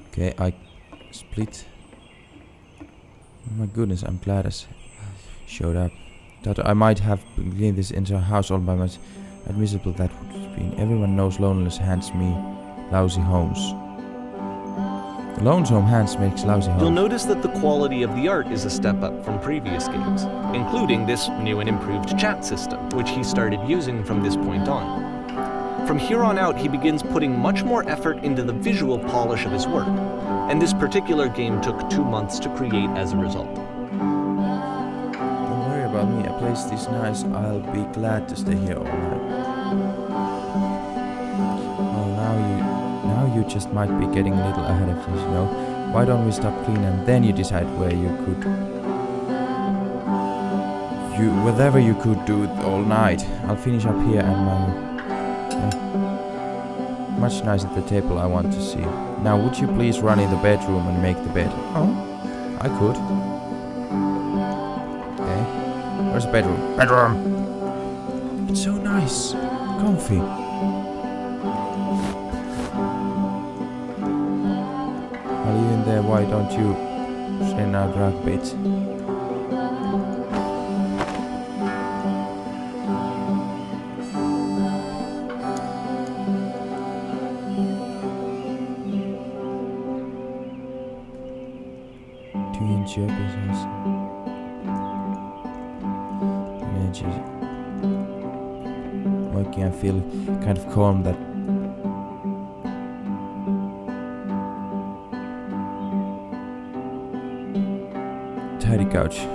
Okay, I split. Oh my goodness, I'm glad I showed up. Thought I might have cleaned this entire house all by myself. Admissible that would have been. Everyone knows loneliness hands me lousy homes. Lonesome hands makes lousy homes. You'll notice that the quality of the art is a step up from previous games, including this new and improved chat system, which he started using from this point on. From here on out, he begins putting much more effort into the visual polish of his work, and this particular game took 2 months to create as a result. place this nice, I'll be glad to stay here all night. Well, now you just might be getting a little ahead of us, you know. Why don't we stop clean and then you decide where you could... whatever you could do all night. I'll finish up here and much nicer at the table I want to see. Now would you please run in the bedroom and make the bed? Oh, I could. Okay. Where's the bedroom? Bedroom! It's so nice. Comfy. While you're in there, why don't you say now drag bit? Working, I feel kind of calm that tidy couch.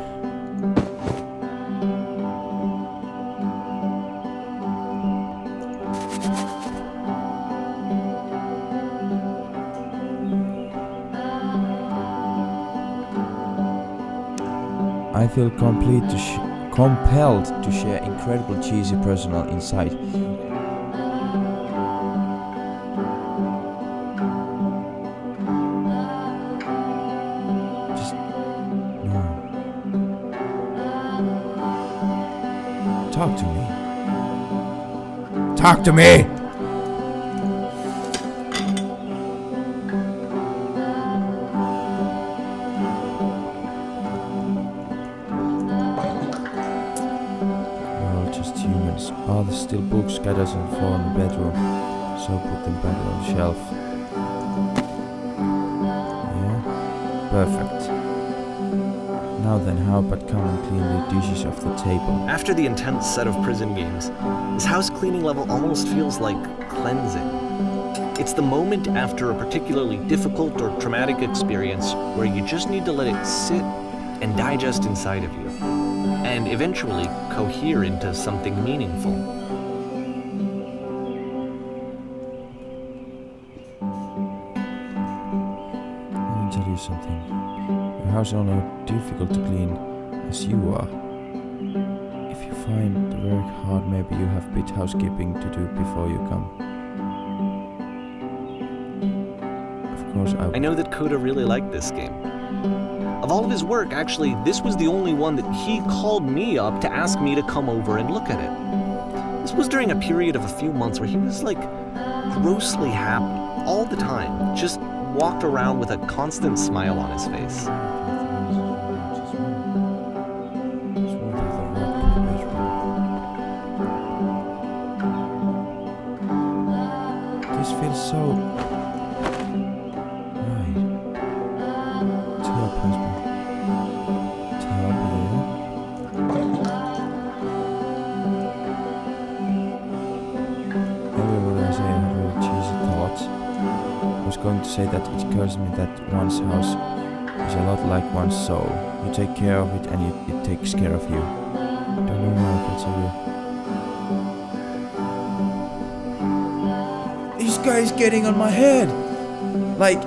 I feel compelled to share incredible cheesy personal insight. Just no. Talk to me. Talk to me! Are there still books scattered on the floor in the bedroom? So put them back on the shelf. Yeah, perfect. Now then, how about come and clean the dishes off the table? After the intense set of prison games, this house cleaning level almost feels like cleansing. It's the moment after a particularly difficult or traumatic experience where you just need to let it sit and digest inside of you, and eventually cohere into something meaningful. Let me tell you something. Your house is only difficult to clean as you are. If you find the work hard, maybe you have a bit housekeeping to do before you come. Of course, I know that Coda really liked this game. Of all of his work, actually, this was the only one that he called me up to ask me to come over and look at it. This was during a period of a few months where he was like grossly happy all the time, just walked around with a constant smile on his face. This feels so... going to say that it occurs to me that one's house is a lot like one's soul. You take care of it and it takes care of you. Don't know why I feel so real. This guy is getting on my head! Like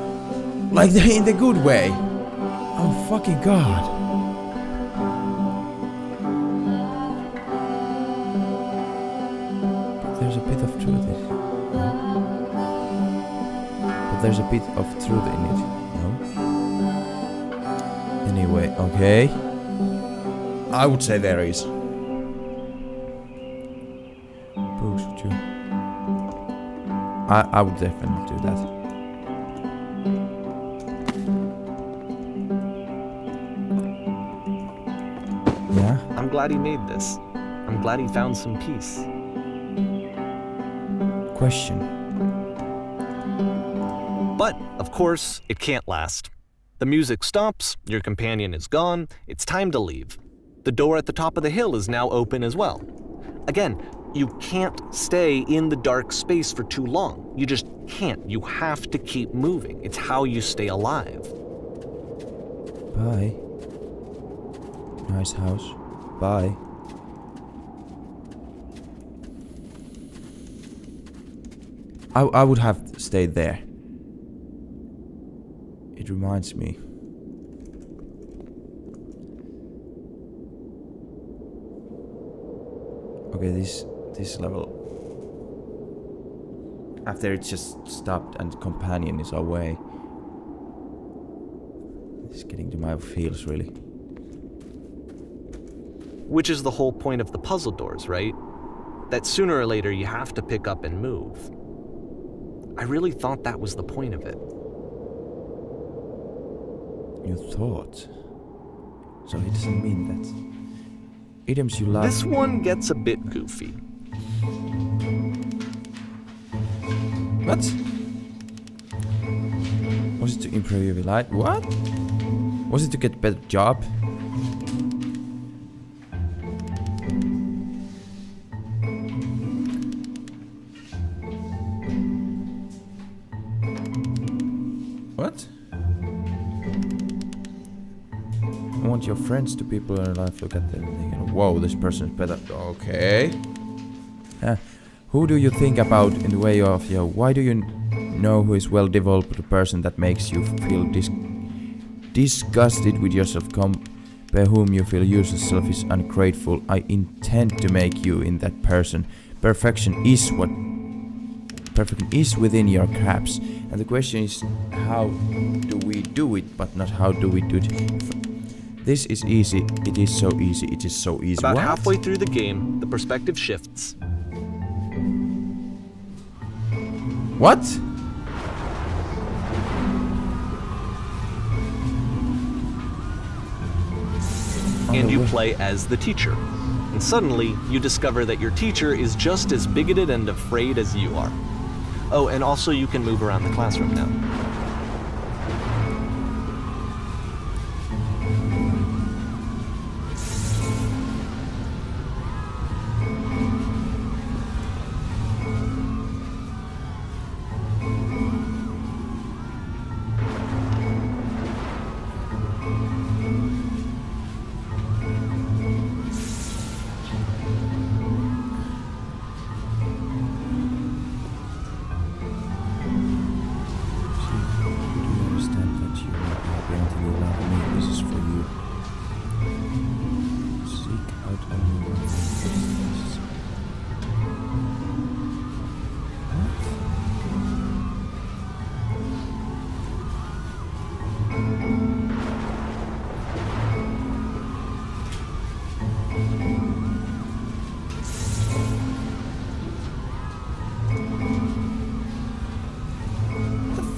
in the good way. Oh fucking god. But there's a bit of truth in it. There's a bit of truth in it, no? Anyway, okay. I would say there is. Bruce, would you? I would definitely do that. Yeah? I'm glad he made this. I'm glad he found some peace. Question. But, of course, it can't last. The music stops, your companion is gone, it's time to leave. The door at the top of the hill is now open as well. Again, you can't stay in the dark space for too long. You just can't. You have to keep moving. It's how you stay alive. Bye. Nice house. Bye. I would have stayed there. It reminds me. Okay, this level. After it just stopped and companion is away. It's getting to my feels, really. Which is the whole point of the puzzle doors, right? That sooner or later you have to pick up and move. I really thought that was the point of it. You thought? So it doesn't mean that. Items you love. This one gets a bit goofy. What? Was it to improve your life? What? Was it to get a better job? What? I want your friends to people in your life look at them and think, whoa, this person is better. Okay. Who do you think about in the way of, why do you know who is well developed person that makes you feel disgusted with yourself, compare whom you feel useless, selfish, ungrateful? I intend to make you in that person. Perfection is within your grasp. And the question is, how do we do it, but not how do we do it? This is easy. It is so easy. It is so easy. About What? halfway through the game, the perspective shifts. What? And you play as the teacher. And suddenly, you discover that your teacher is just as bigoted and afraid as you are. Oh, and also you can move around the classroom now.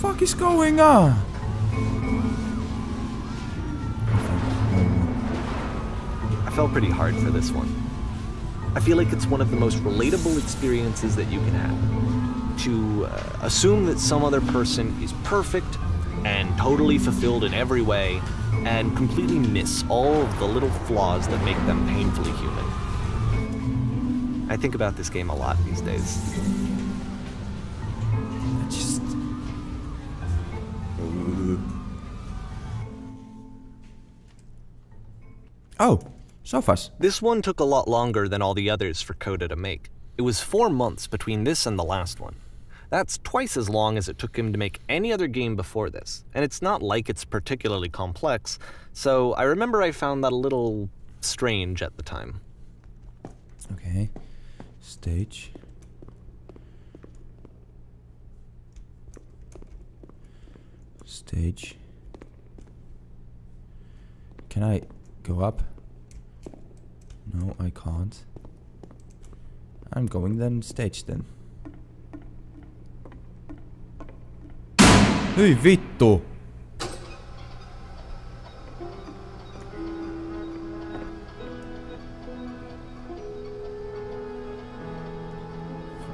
What is going on? I felt pretty hard for this one. I feel like it's one of the most relatable experiences that you can have. To assume that some other person is perfect and totally fulfilled in every way, and completely miss all of the little flaws that make them painfully human. I think about this game a lot these days. Oh, sofas. This one took a lot longer than all the others for Coda to make. It was 4 months between this and the last one. That's twice as long as it took him to make any other game before this, and it's not like it's particularly complex, so I remember I found that a little strange at the time. Okay. Stage. Stage. Can I go up? No, I can't. I'm going then stage then. Hyi vittu!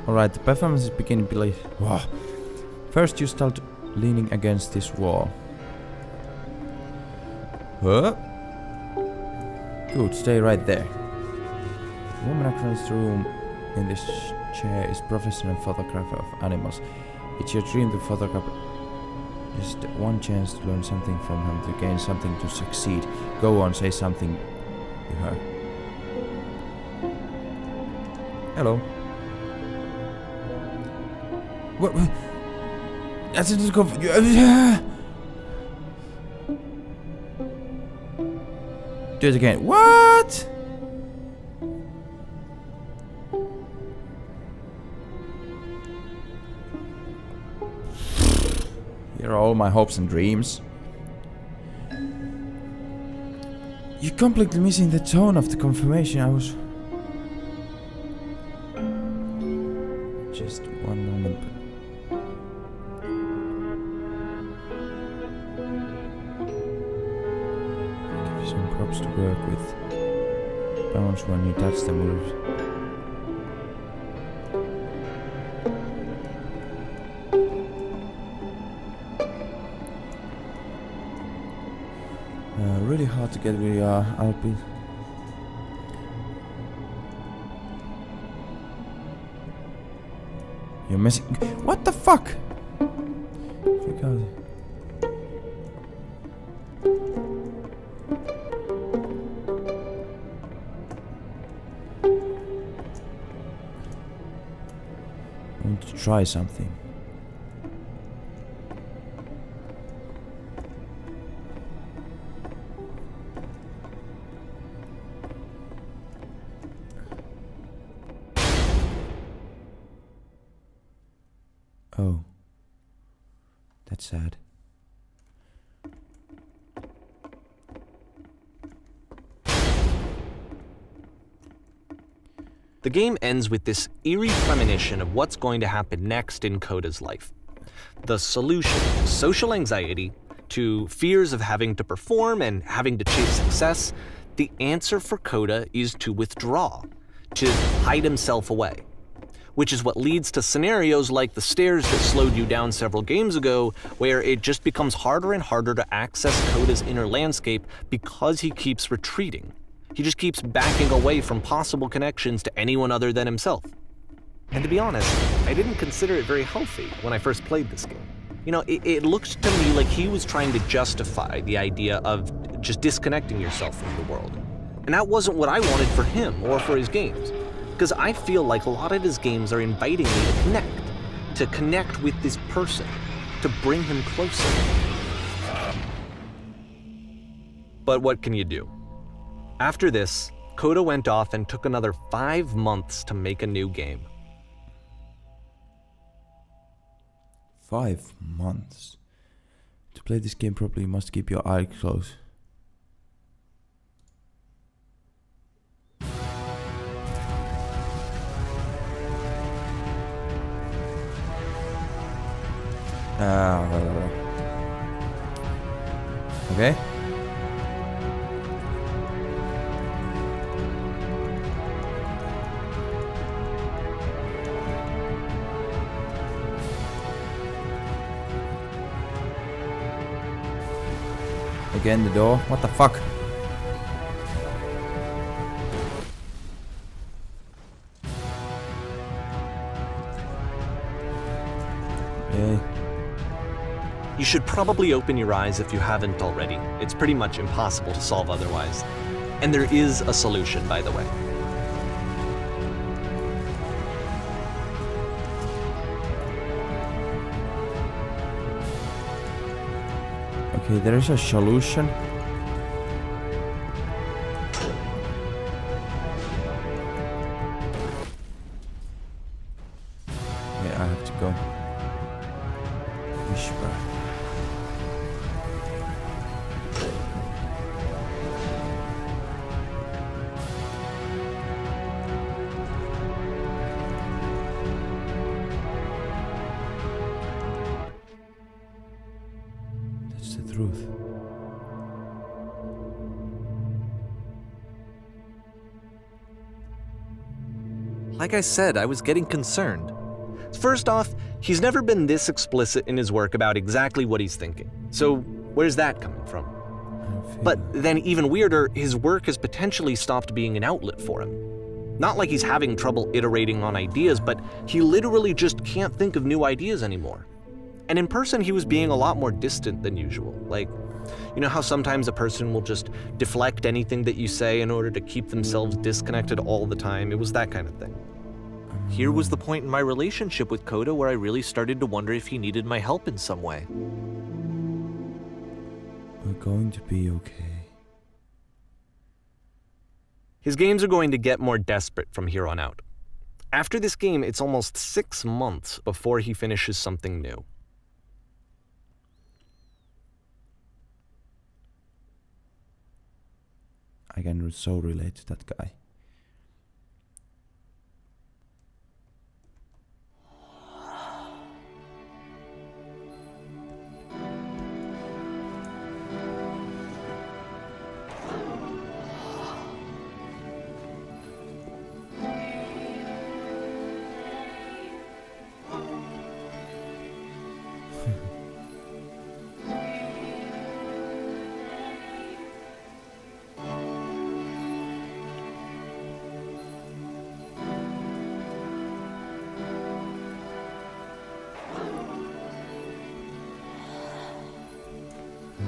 Alright, the performance is beginning to be... Wow. First you start leaning against this wall. Huh? Good, stay right there. The woman across the room in this chair is professional photographer of animals. It's your dream to photograph just one chance to learn something from him, to gain something, to succeed. Go on, say something to her. Hello. What? That's a Do it again. What? Here are all my hopes and dreams. You're completely missing the tone of the confirmation. I was... Just one moment. Give you some props to work with. Bounce when you touch the moves. Really hard to get where you are. I'll be... You're missing... What the fuck? Forgot. I want to try something. Oh. That's sad. The game ends with this eerie premonition of what's going to happen next in Coda's life. The solution to social anxiety, to fears of having to perform and having to chase success, the answer for Coda is to withdraw, to hide himself away. Which is what leads to scenarios like the stairs that slowed you down several games ago, where it just becomes harder and harder to access Coda's inner landscape because he keeps retreating. He just keeps backing away from possible connections to anyone other than himself. And to be honest, I didn't consider it very healthy when I first played this game. You know, it looked to me like he was trying to justify the idea of just disconnecting yourself from the world. And that wasn't what I wanted for him or for his games. Because I feel like a lot of his games are inviting me to connect with this person, to bring him closer. But what can you do? After this, Coda went off and took another 5 months to make a new game. 5 months? To play this game properly, you must keep your eyes closed. Okay. Again, the door. What the fuck? Yay. You should probably open your eyes if you haven't already. It's pretty much impossible to solve otherwise. And there is a solution, by the way. Okay, there is a solution. Yeah, I have to go. Whisper. That's the truth. Like I said, I was getting concerned. First off, he's never been this explicit in his work about exactly what he's thinking. So where's that coming from? But then even weirder, his work has potentially stopped being an outlet for him. Not like he's having trouble iterating on ideas, but he literally just can't think of new ideas anymore. And in person, he was being a lot more distant than usual. Like, you know how sometimes a person will just deflect anything that you say in order to keep themselves disconnected all the time? It was that kind of thing. I'm here was the point in my relationship with Coda where I really started to wonder if he needed my help in some way. We're going to be okay. His games are going to get more desperate from here on out. After this game, it's almost 6 months before he finishes something new. I can so relate to that guy.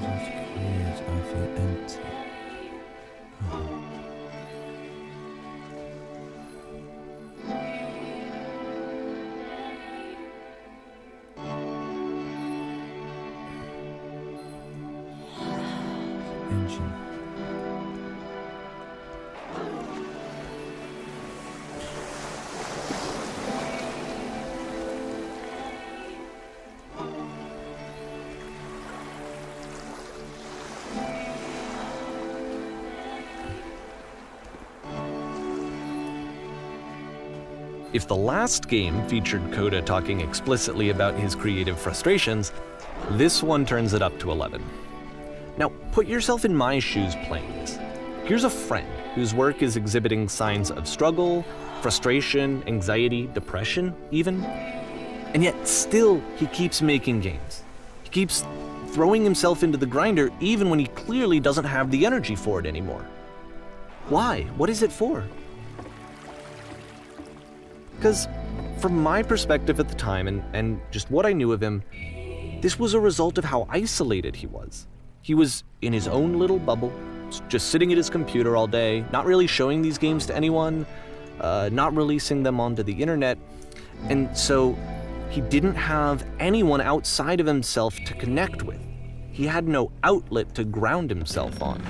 I feel empty. Engine. If the last game featured Coda talking explicitly about his creative frustrations, this one turns it up to 11. Now, put yourself in my shoes playing this. Here's a friend whose work is exhibiting signs of struggle, frustration, anxiety, depression, even. And yet, still, he keeps making games. He keeps throwing himself into the grinder even when he clearly doesn't have the energy for it anymore. Why? What is it for? Because from my perspective at the time and just what I knew of him, this was a result of how isolated he was. He was in his own little bubble, just sitting at his computer all day, not really showing these games to anyone, not releasing them onto the internet, and so he didn't have anyone outside of himself to connect with. He had no outlet to ground himself on.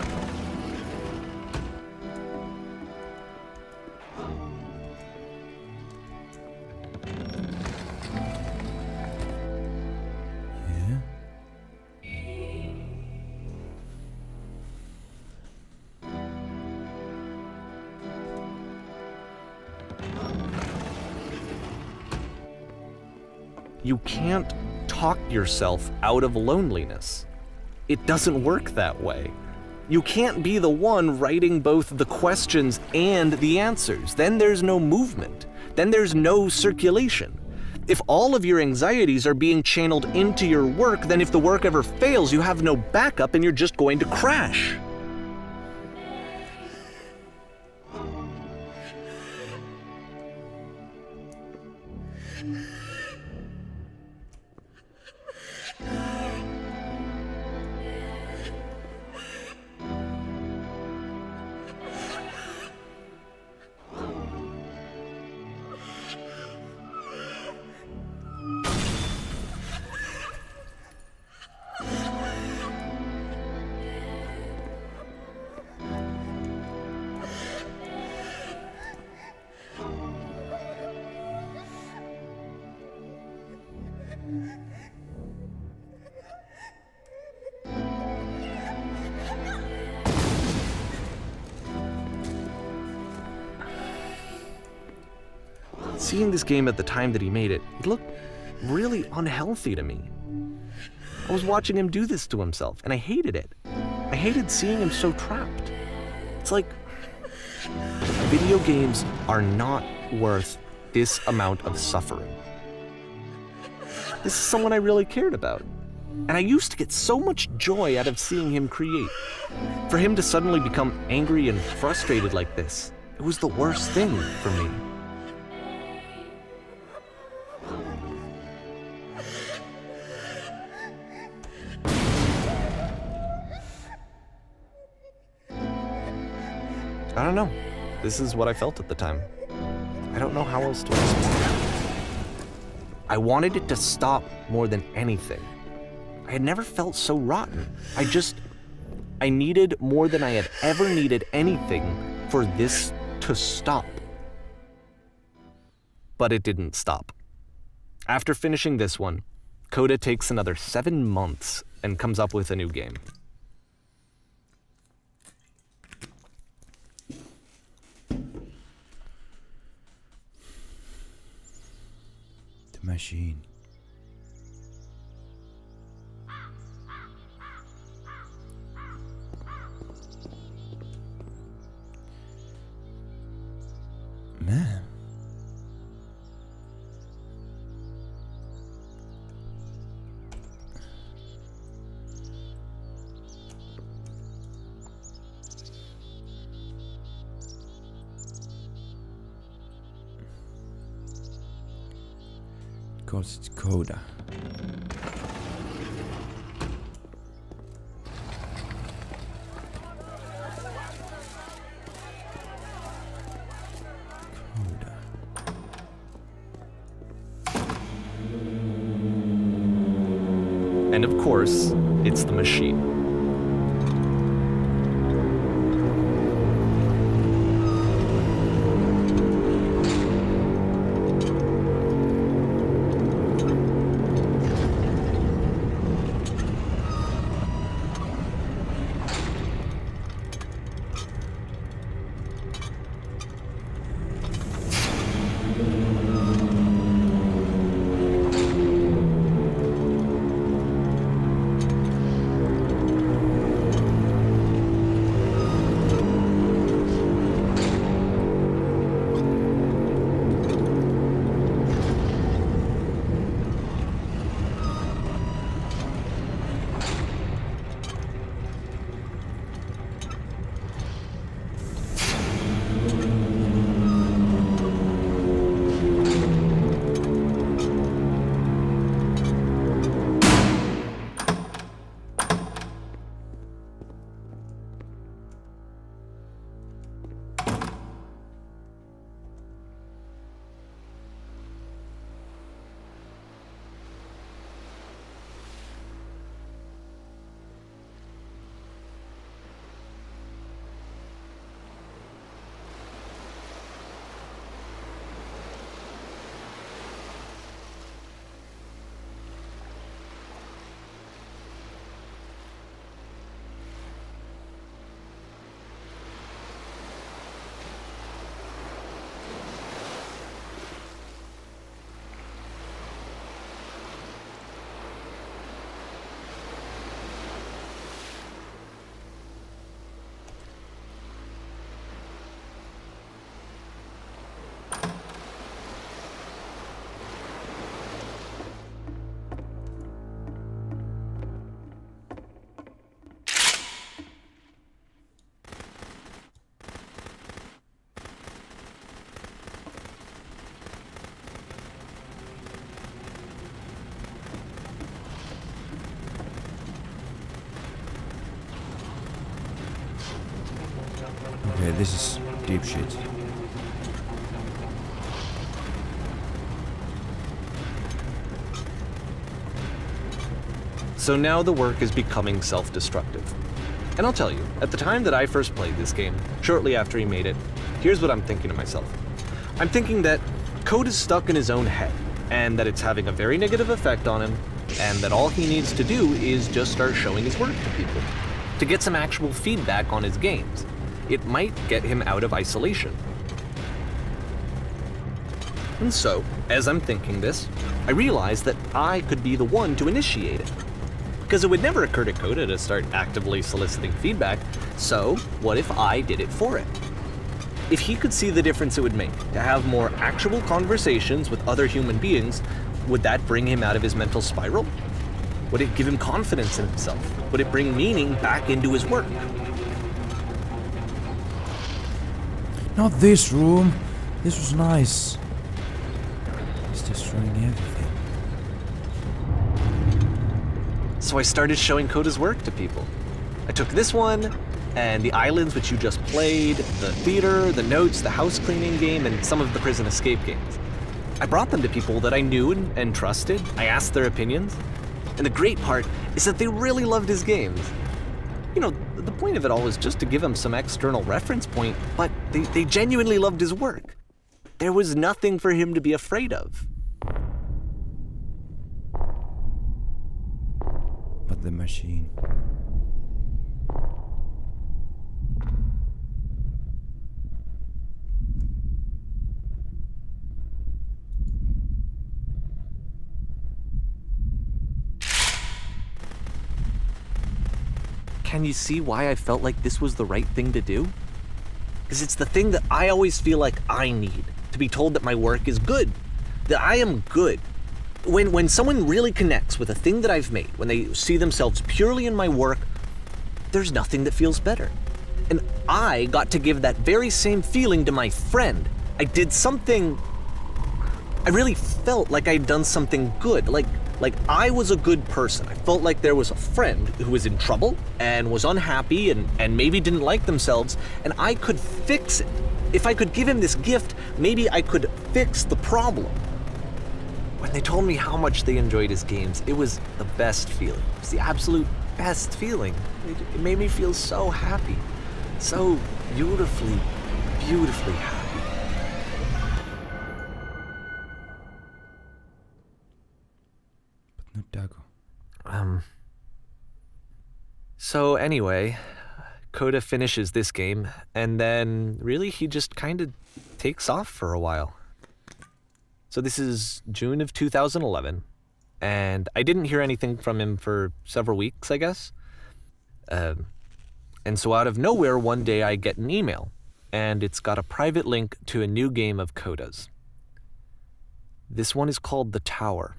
You can't talk yourself out of loneliness. It doesn't work that way. You can't be the one writing both the questions and the answers. Then there's no movement. Then there's no circulation. If all of your anxieties are being channeled into your work, then if the work ever fails, you have no backup and you're just going to crash. Seeing this game at the time that he made it, it looked really unhealthy to me. I was watching him do this to himself, and I hated it. I hated seeing him so trapped. It's like, video games are not worth this amount of suffering. This is someone I really cared about. And I used to get so much joy out of seeing him create. For him to suddenly become angry and frustrated like this, it was the worst thing for me. I don't know. This is what I felt at the time. I don't know how else to explain it. I wanted it to stop more than anything. I had never felt so rotten. I needed more than I had ever needed anything for this to stop. But it didn't stop. After finishing this one, Coda takes another 7 months and comes up with a new game. The machine. Man. Because it's Coda. And of course, it's the machine. Okay, this is deep shit. So now the work is becoming self-destructive. And I'll tell you, at the time that I first played this game, shortly after he made it, here's what I'm thinking to myself. I'm thinking that Code is stuck in his own head, and that it's having a very negative effect on him, and that all he needs to do is just start showing his work to people, to get some actual feedback on his games. It might get him out of isolation. And so, as I'm thinking this, I realize that I could be the one to initiate it. Because it would never occur to Coda to start actively soliciting feedback, so what if I did it for it? If he could see the difference it would make to have more actual conversations with other human beings, would that bring him out of his mental spiral? Would it give him confidence in himself? Would it bring meaning back into his work? Not this room. This was nice. It's destroying everything. So I started showing Coda's work to people. I took this one, and the islands which you just played, the theater, the notes, the house cleaning game, and some of the prison escape games. I brought them to people that I knew and trusted. I asked their opinions. And the great part is that they really loved his games. You know, the point of it all was just to give him some external reference point, but they genuinely loved his work. There was nothing for him to be afraid of. But the machine. Can you see why I felt like this was the right thing to do? Because it's the thing that I always feel like I need, to be told that my work is good, that I am good. When someone really connects with a thing that I've made, when they see themselves purely in my work, there's nothing that feels better. And I got to give that very same feeling to my friend. I did something, I really felt like I'd done something good, like I was a good person. I felt like there was a friend who was in trouble and was unhappy and maybe didn't like themselves, and I could fix it. If I could give him this gift, maybe I could fix the problem. When they told me how much they enjoyed his games, it was the best feeling. It was the absolute best feeling. It made me feel so happy. So beautifully, beautifully happy. No Dago. So anyway, Coda finishes this game, and then really he just kind of takes off for a while. So this is June of 2011, and I didn't hear anything from him for several weeks, I guess. And so out of nowhere, one day I get an email, and it's got a private link to a new game of Coda's. This one is called The Tower.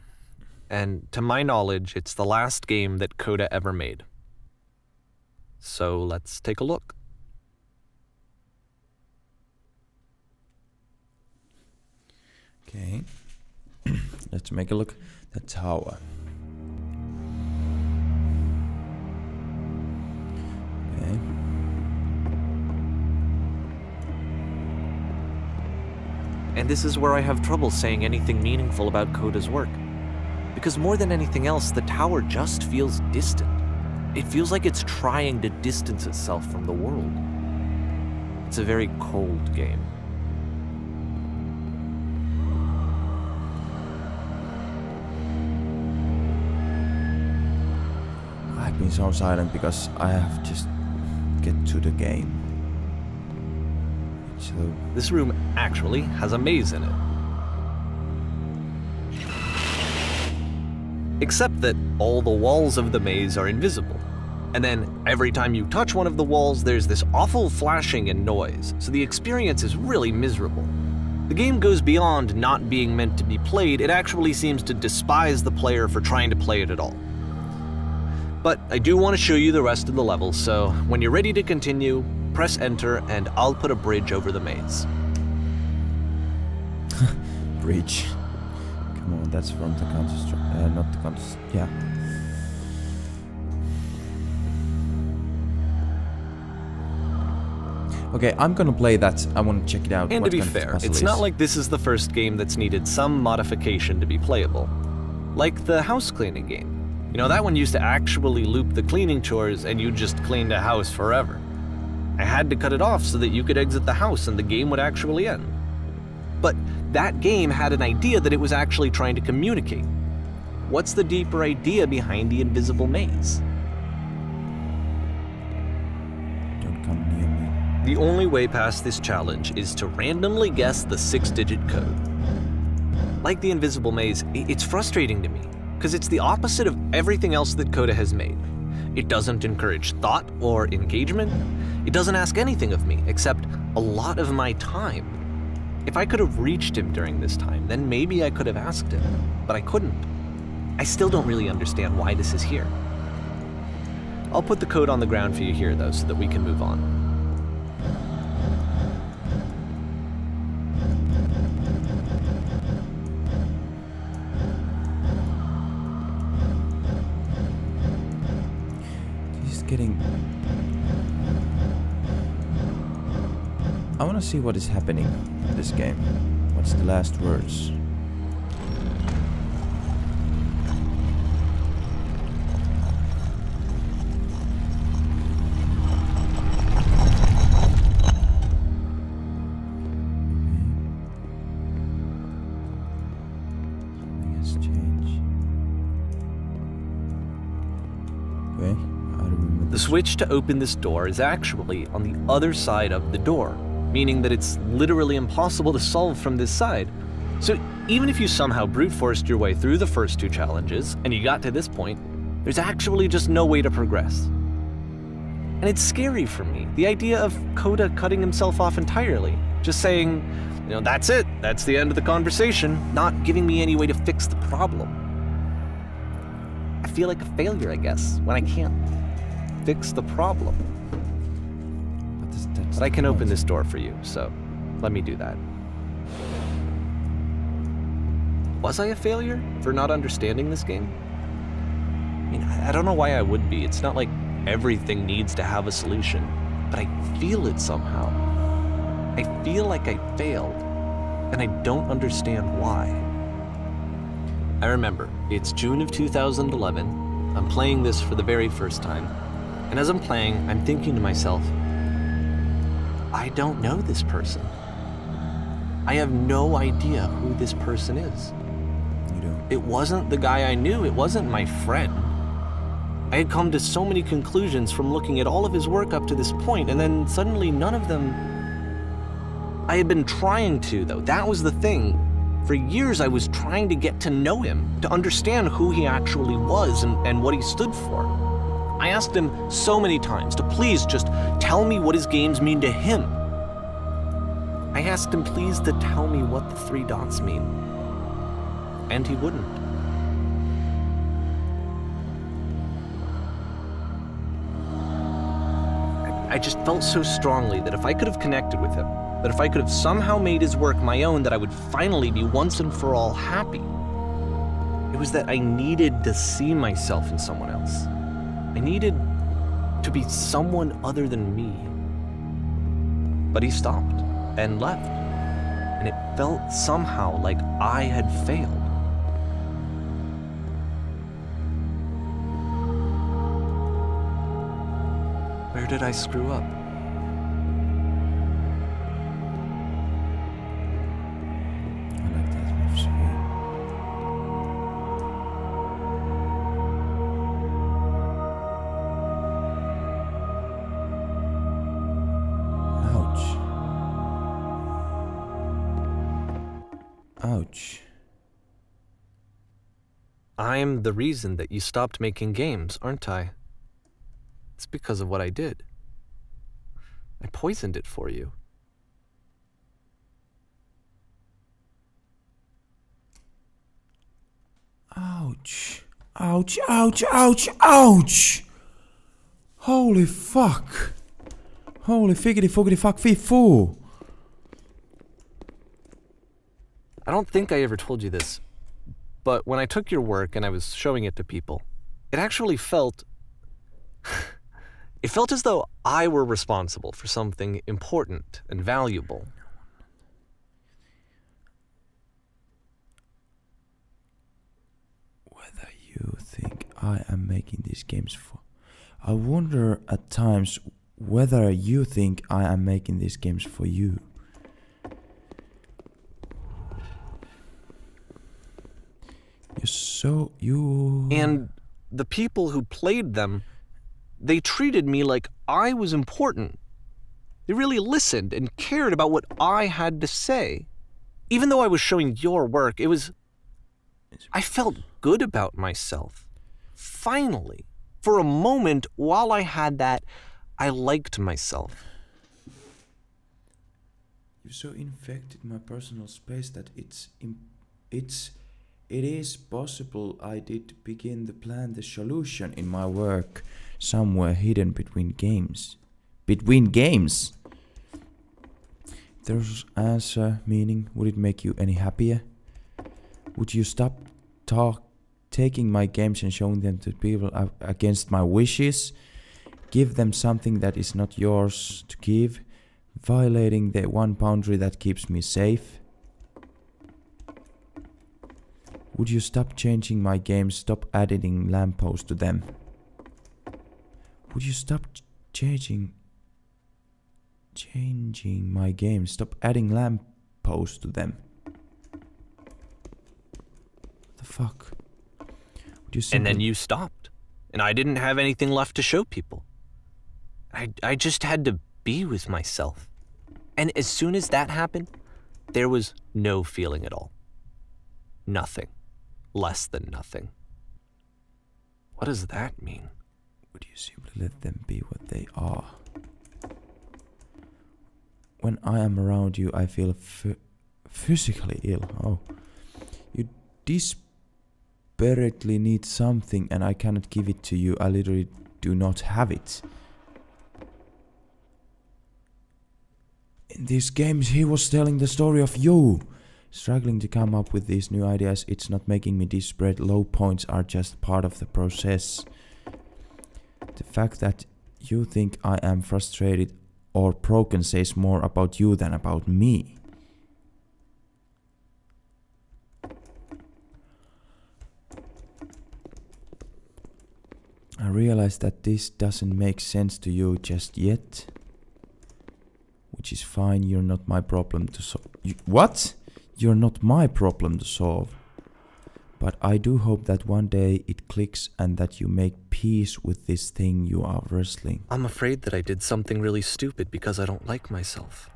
And to my knowledge, it's the last game that Coda ever made. So let's take a look. Okay. Let's make a look. The Tower. Okay. And this is where I have trouble saying anything meaningful about Coda's work. Because more than anything else, The Tower just feels distant. It feels like it's trying to distance itself from the world. It's a very cold game. I've been so silent because I have just get to the game. So This room actually has a maze in it. Except that all the walls of the maze are invisible. And then every time you touch one of the walls, there's this awful flashing and noise, so the experience is really miserable. The game goes beyond not being meant to be played, it actually seems to despise the player for trying to play it at all. But I do want to show you the rest of the level, so when you're ready to continue, press enter and I'll put a bridge over the maze. bridge. Come on, that's from the Counter-Strike. Not the Counter. Yeah. Okay, I'm gonna play that. I want to check it out. And what to be kind of fair, puzzle it's is. not like this is the first game that's needed some modification to be playable. Like the house cleaning game. You know, that one used to actually loop the cleaning chores and you just cleaned a house forever. I had to cut it off so that you could exit the house and the game would actually end. But that game had an idea that it was actually trying to communicate. What's the deeper idea behind the invisible maze? Don't come near me. The only way past this challenge is to randomly guess the 6-digit code. Like the invisible maze, it's frustrating to me, because it's the opposite of everything else that Coda has made. It doesn't encourage thought or engagement. It doesn't ask anything of me, except a lot of my time. If I could have reached him during this time, then maybe I could have asked him, but I couldn't. I still don't really understand why this is here. I'll put the code on the ground for you here, though, so that we can move on. This is getting I wanna see what is happening in this game. What's the last words? Something has changed. Okay, I remember The switch to open this door is actually on the other side of the door, meaning that it's literally impossible to solve from this side. So even if you somehow brute forced your way through the first 2 challenges and you got to this point, there's actually just no way to progress. And it's scary for me, the idea of Coda cutting himself off entirely, just saying, that's it, that's the end of the conversation, not giving me any way to fix the problem. I feel like a failure, I guess, when I can't fix the problem. But I can open this door for you, so let me do that. Was I a failure for not understanding this game? I mean, I don't know why I would be. It's not like everything needs to have a solution, but I feel it somehow. I feel like I failed, and I don't understand why. I remember, it's June of 2011. I'm playing this for the very first time, and as I'm playing, I'm thinking to myself, I don't know this person. I have no idea who this person is. You don't. It wasn't the guy I knew, it wasn't my friend. I had come to so many conclusions from looking at all of his work up to this point, and then suddenly none of them... I had been trying to, though. That was the thing. For years I was trying to get to know him, to understand who he actually was and what he stood for. I asked him so many times to please just tell me what his games mean to him. I asked him please to tell me what the 3 dots mean. And he wouldn't. I just felt so strongly that if I could have connected with him, that if I could have somehow made his work my own, that I would finally be once and for all happy. It was that I needed to see myself in someone else. I needed to be someone other than me. But he stopped and left, and it felt somehow like I had failed. Where did I screw up? I like that move, sweet. Ouch. Ouch. I'm the reason that you stopped making games, aren't I? It's because of what I did. I poisoned it for you. Ouch. Ouch, ouch, ouch, ouch! Holy fuck. Holy figgity fuggity fuck fee foo. I don't think I ever told you this, but when I took your work and I was showing it to people, it actually felt... It felt as though I were responsible for something important and valuable. Whether you think I am making these games for... I wonder at times whether you think I am making these games for you. And the people who played them, they treated me like I was important. They really listened and cared about what I had to say. Even though I was showing your work, I felt good about myself. Finally, for a moment, while I had that, I liked myself. You so infected my personal space that it is possible I did begin to plan the solution in my work somewhere hidden between games. Between games? There's answer, meaning, would it make you any happier? Would you stop taking my games and showing them to people against my wishes? Give them something that is not yours to give? violating the one boundary that keeps me safe. Would you stop changing my games, stop adding lampposts to them? Would you stop changing my games, stop adding lampposts to them? What the fuck? Would you And then you stopped. And I didn't have anything left to show people. I just had to be with myself. And as soon as that happened, there was no feeling at all. Nothing. Less than nothing. What does that mean? Would you simply let them be what they are? When I am around you, I feel physically ill. Oh. You desperately need something and I cannot give it to you. I literally do not have it. In these games, he was telling the story of you. Struggling to come up with these new ideas, it's not making me desperate. Low points are just part of the process. The fact that you think I am frustrated or broken says more about you than about me. I realize that this doesn't make sense to you just yet. Which is fine, you're not my problem to solve. What? You're not my problem to solve. But I do hope that one day it clicks and that you make peace with this thing you are wrestling. I'm afraid that I did something really stupid because I don't like myself.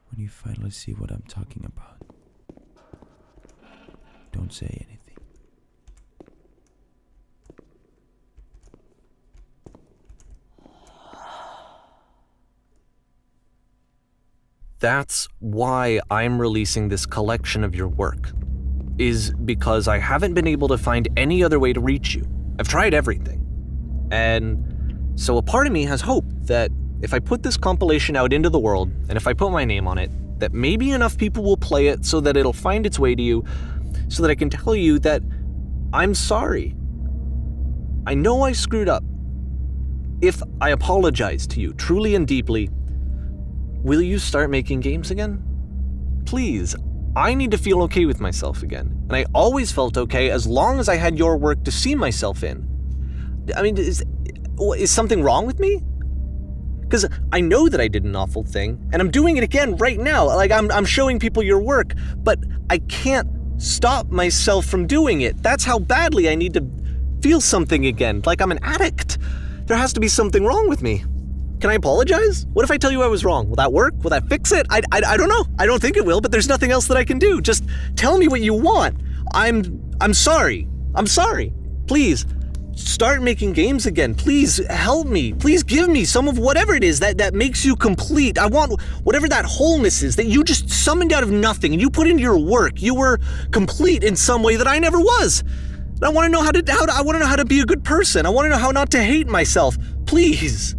When you finally see what I'm talking about, don't say anything. That's why I'm releasing this collection of your work, is because I haven't been able to find any other way to reach you. I've tried everything. And so a part of me has hope that if I put this compilation out into the world, and if I put my name on it, that maybe enough people will play it so that it'll find its way to you, so that I can tell you that I'm sorry. I know I screwed up. If I apologize to you truly and deeply, will you start making games again? Please, I need to feel okay with myself again. And I always felt okay as long as I had your work to see myself in. I mean, is something wrong with me? Because I know that I did an awful thing, and I'm doing it again right now. Like, I'm showing people your work, but I can't stop myself from doing it. That's how badly I need to feel something again, like I'm an addict. There has to be something wrong with me. Can I apologize? What if I tell you I was wrong? Will that work? Will that fix it? I don't know. I don't think it will, but there's nothing else that I can do. Just tell me what you want. I'm sorry. I'm sorry. Please, start making games again. Please help me. Please give me some of whatever it is that makes you complete. I want whatever that wholeness is that you just summoned out of nothing and you put into your work. You were complete in some way that I never was. And I want to know how to be a good person. I want to know how not to hate myself. Please.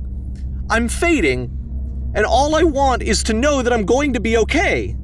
I'm fading, and all I want is to know that I'm going to be okay.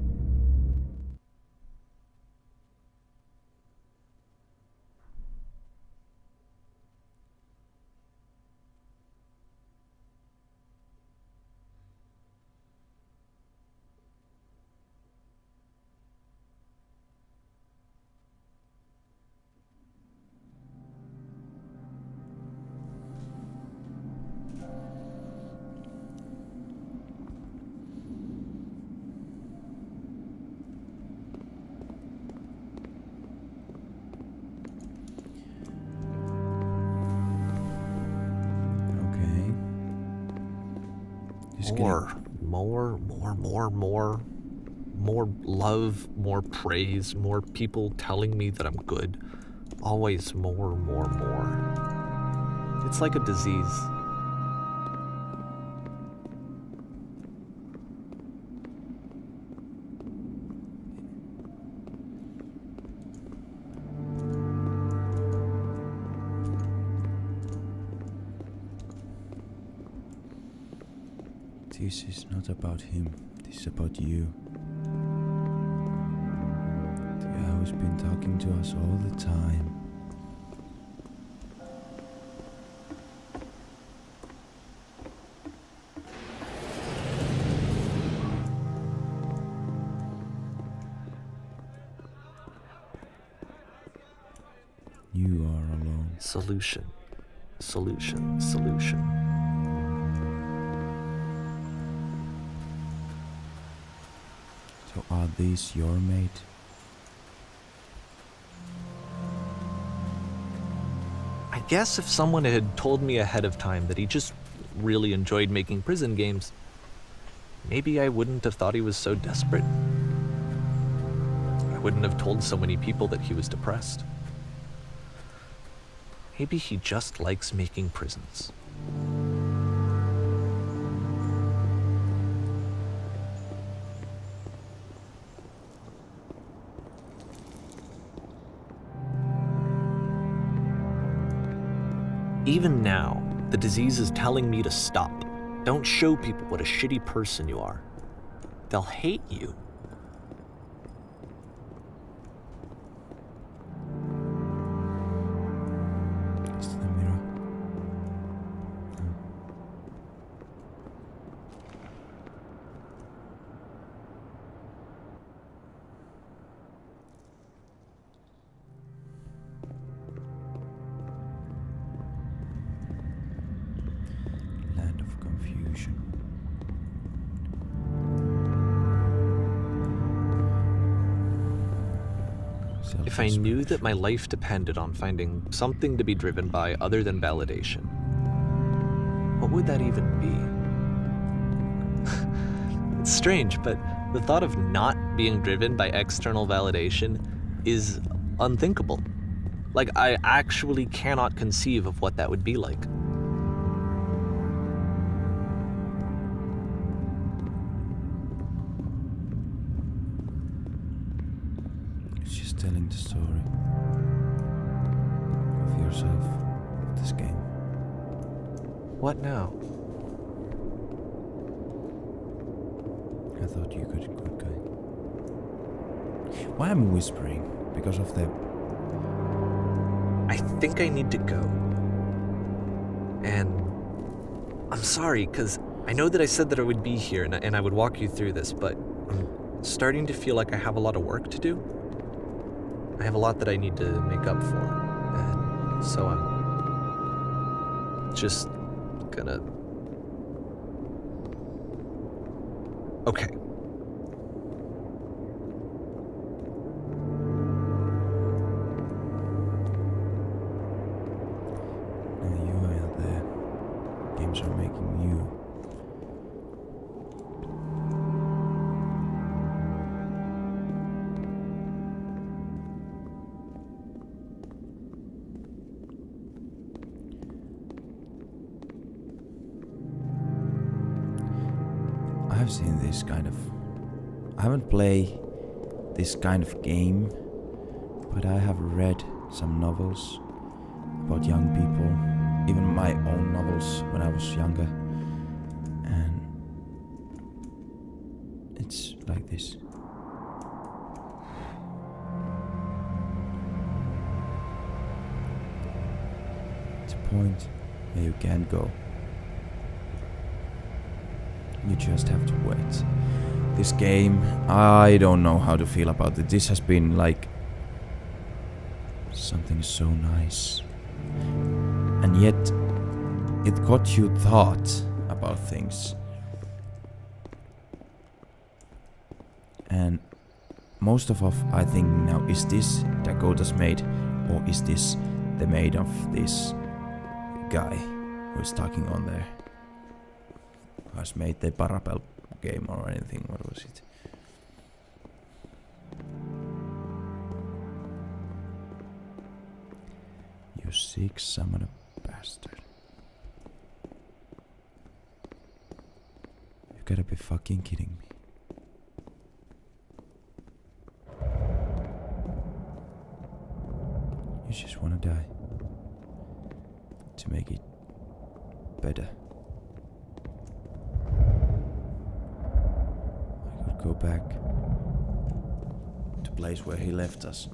More love, more praise, more people telling me that I'm good. Always more. It's like a disease. This is not about him, this is about you. The guy who's been talking to us all the time. Solution. Solution. Solution. So are these your mate? I guess if someone had told me ahead of time that he just really enjoyed making prison games, maybe I wouldn't have thought he was so desperate. I wouldn't have told so many people that he was depressed. Maybe he just likes making prisons. Even now, the disease is telling me to stop. Don't show people what a shitty person you are. They'll hate you. It's the mirror. Land of confusion. If I knew that my life depended on finding something to be driven by other than validation, what would that even be? It's strange, but the thought of not being driven by external validation is unthinkable. Like, I actually cannot conceive of what that would be like. It's just telling the story of yourself, this game. What now? I thought you could good guy. Why am I whispering? Because of the... I think I need to go. And I'm sorry, because I know that I said that I would be here and I would walk you through this, but I'm starting to feel like I have a lot of work to do. I have a lot that I need to make up for, and so I'm just gonna... Okay. Now you are there. Games are making you. I've seen this kind of... I haven't played this kind of game, but I have read some novels about young people, even my own novels when I was younger, and it's like this. It's a point where you can't go. You just have to wait. This game, I don't know how to feel about it. This has been like something so nice. And yet, it got you thought about things. And most of I think now, is this Dakota's maid, or is this the maid of this guy who is talking on there? Who has made the Parapel game or anything, what was it? You sick son of a bastard. You gotta be fucking kidding me. You just wanna die. To make it better. I could go back to the place where he left us.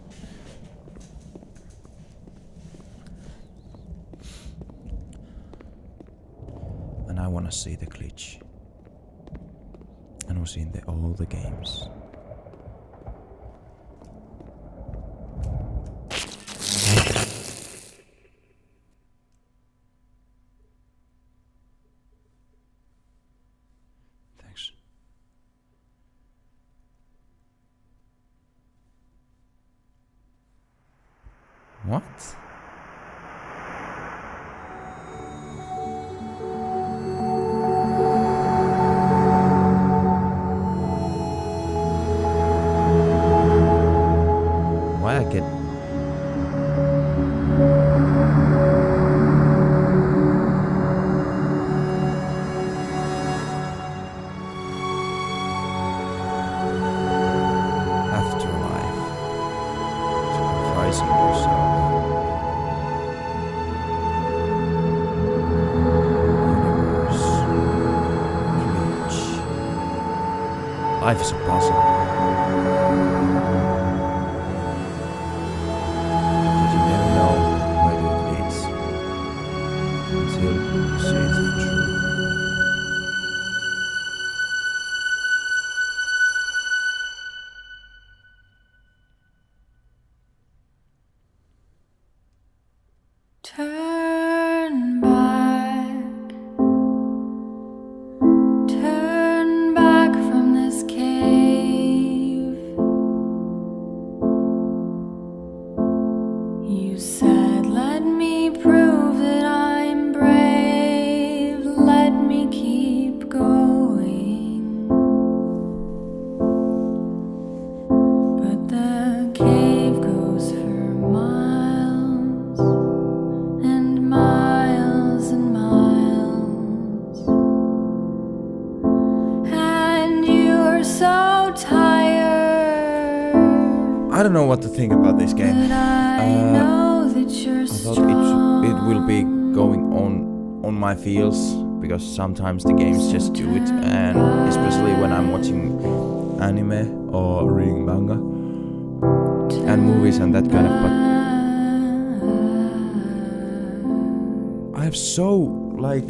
And I wanna see the glitch. And was in all the games. What? Why I get... Afterlife. Sacrificing yourself. Universe. Image. Life is a puzzle. But you never know where it leads until you see it through. Turn back from this cave. You said, let me prove that I'm brave. Let me keep going. But the cave goes for miles and miles and miles, and you're so tired. I don't know what to think about this game. But I know that you're I thought strong. it will be going on my feels, because sometimes the games just do it, and especially when I'm watching anime or reading manga and movies and that kind of. But I have so like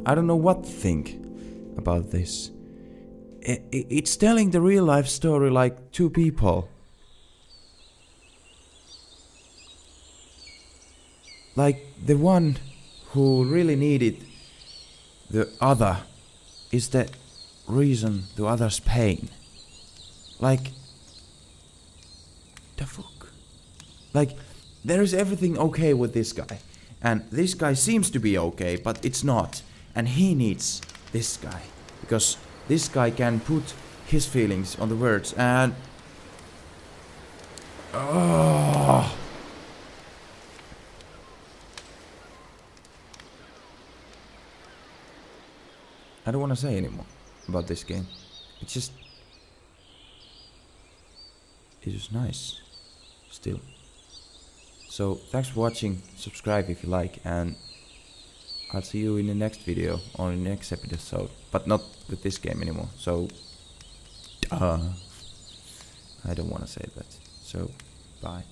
I don't know what to think about this. It's telling the real life story like two people. Like the one who really needed the other is the reason the other's pain. Like, the fuck? Like, there is everything okay with this guy. And this guy seems to be okay, but it's not. And he needs this guy. Because this guy can put his feelings on the words and... Oh. I don't want to say anymore about this game. It's just nice still. So thanks for watching, subscribe if you like, and I'll see you in the next video or in the next episode, but not with this game anymore. So I don't want to say that. So bye.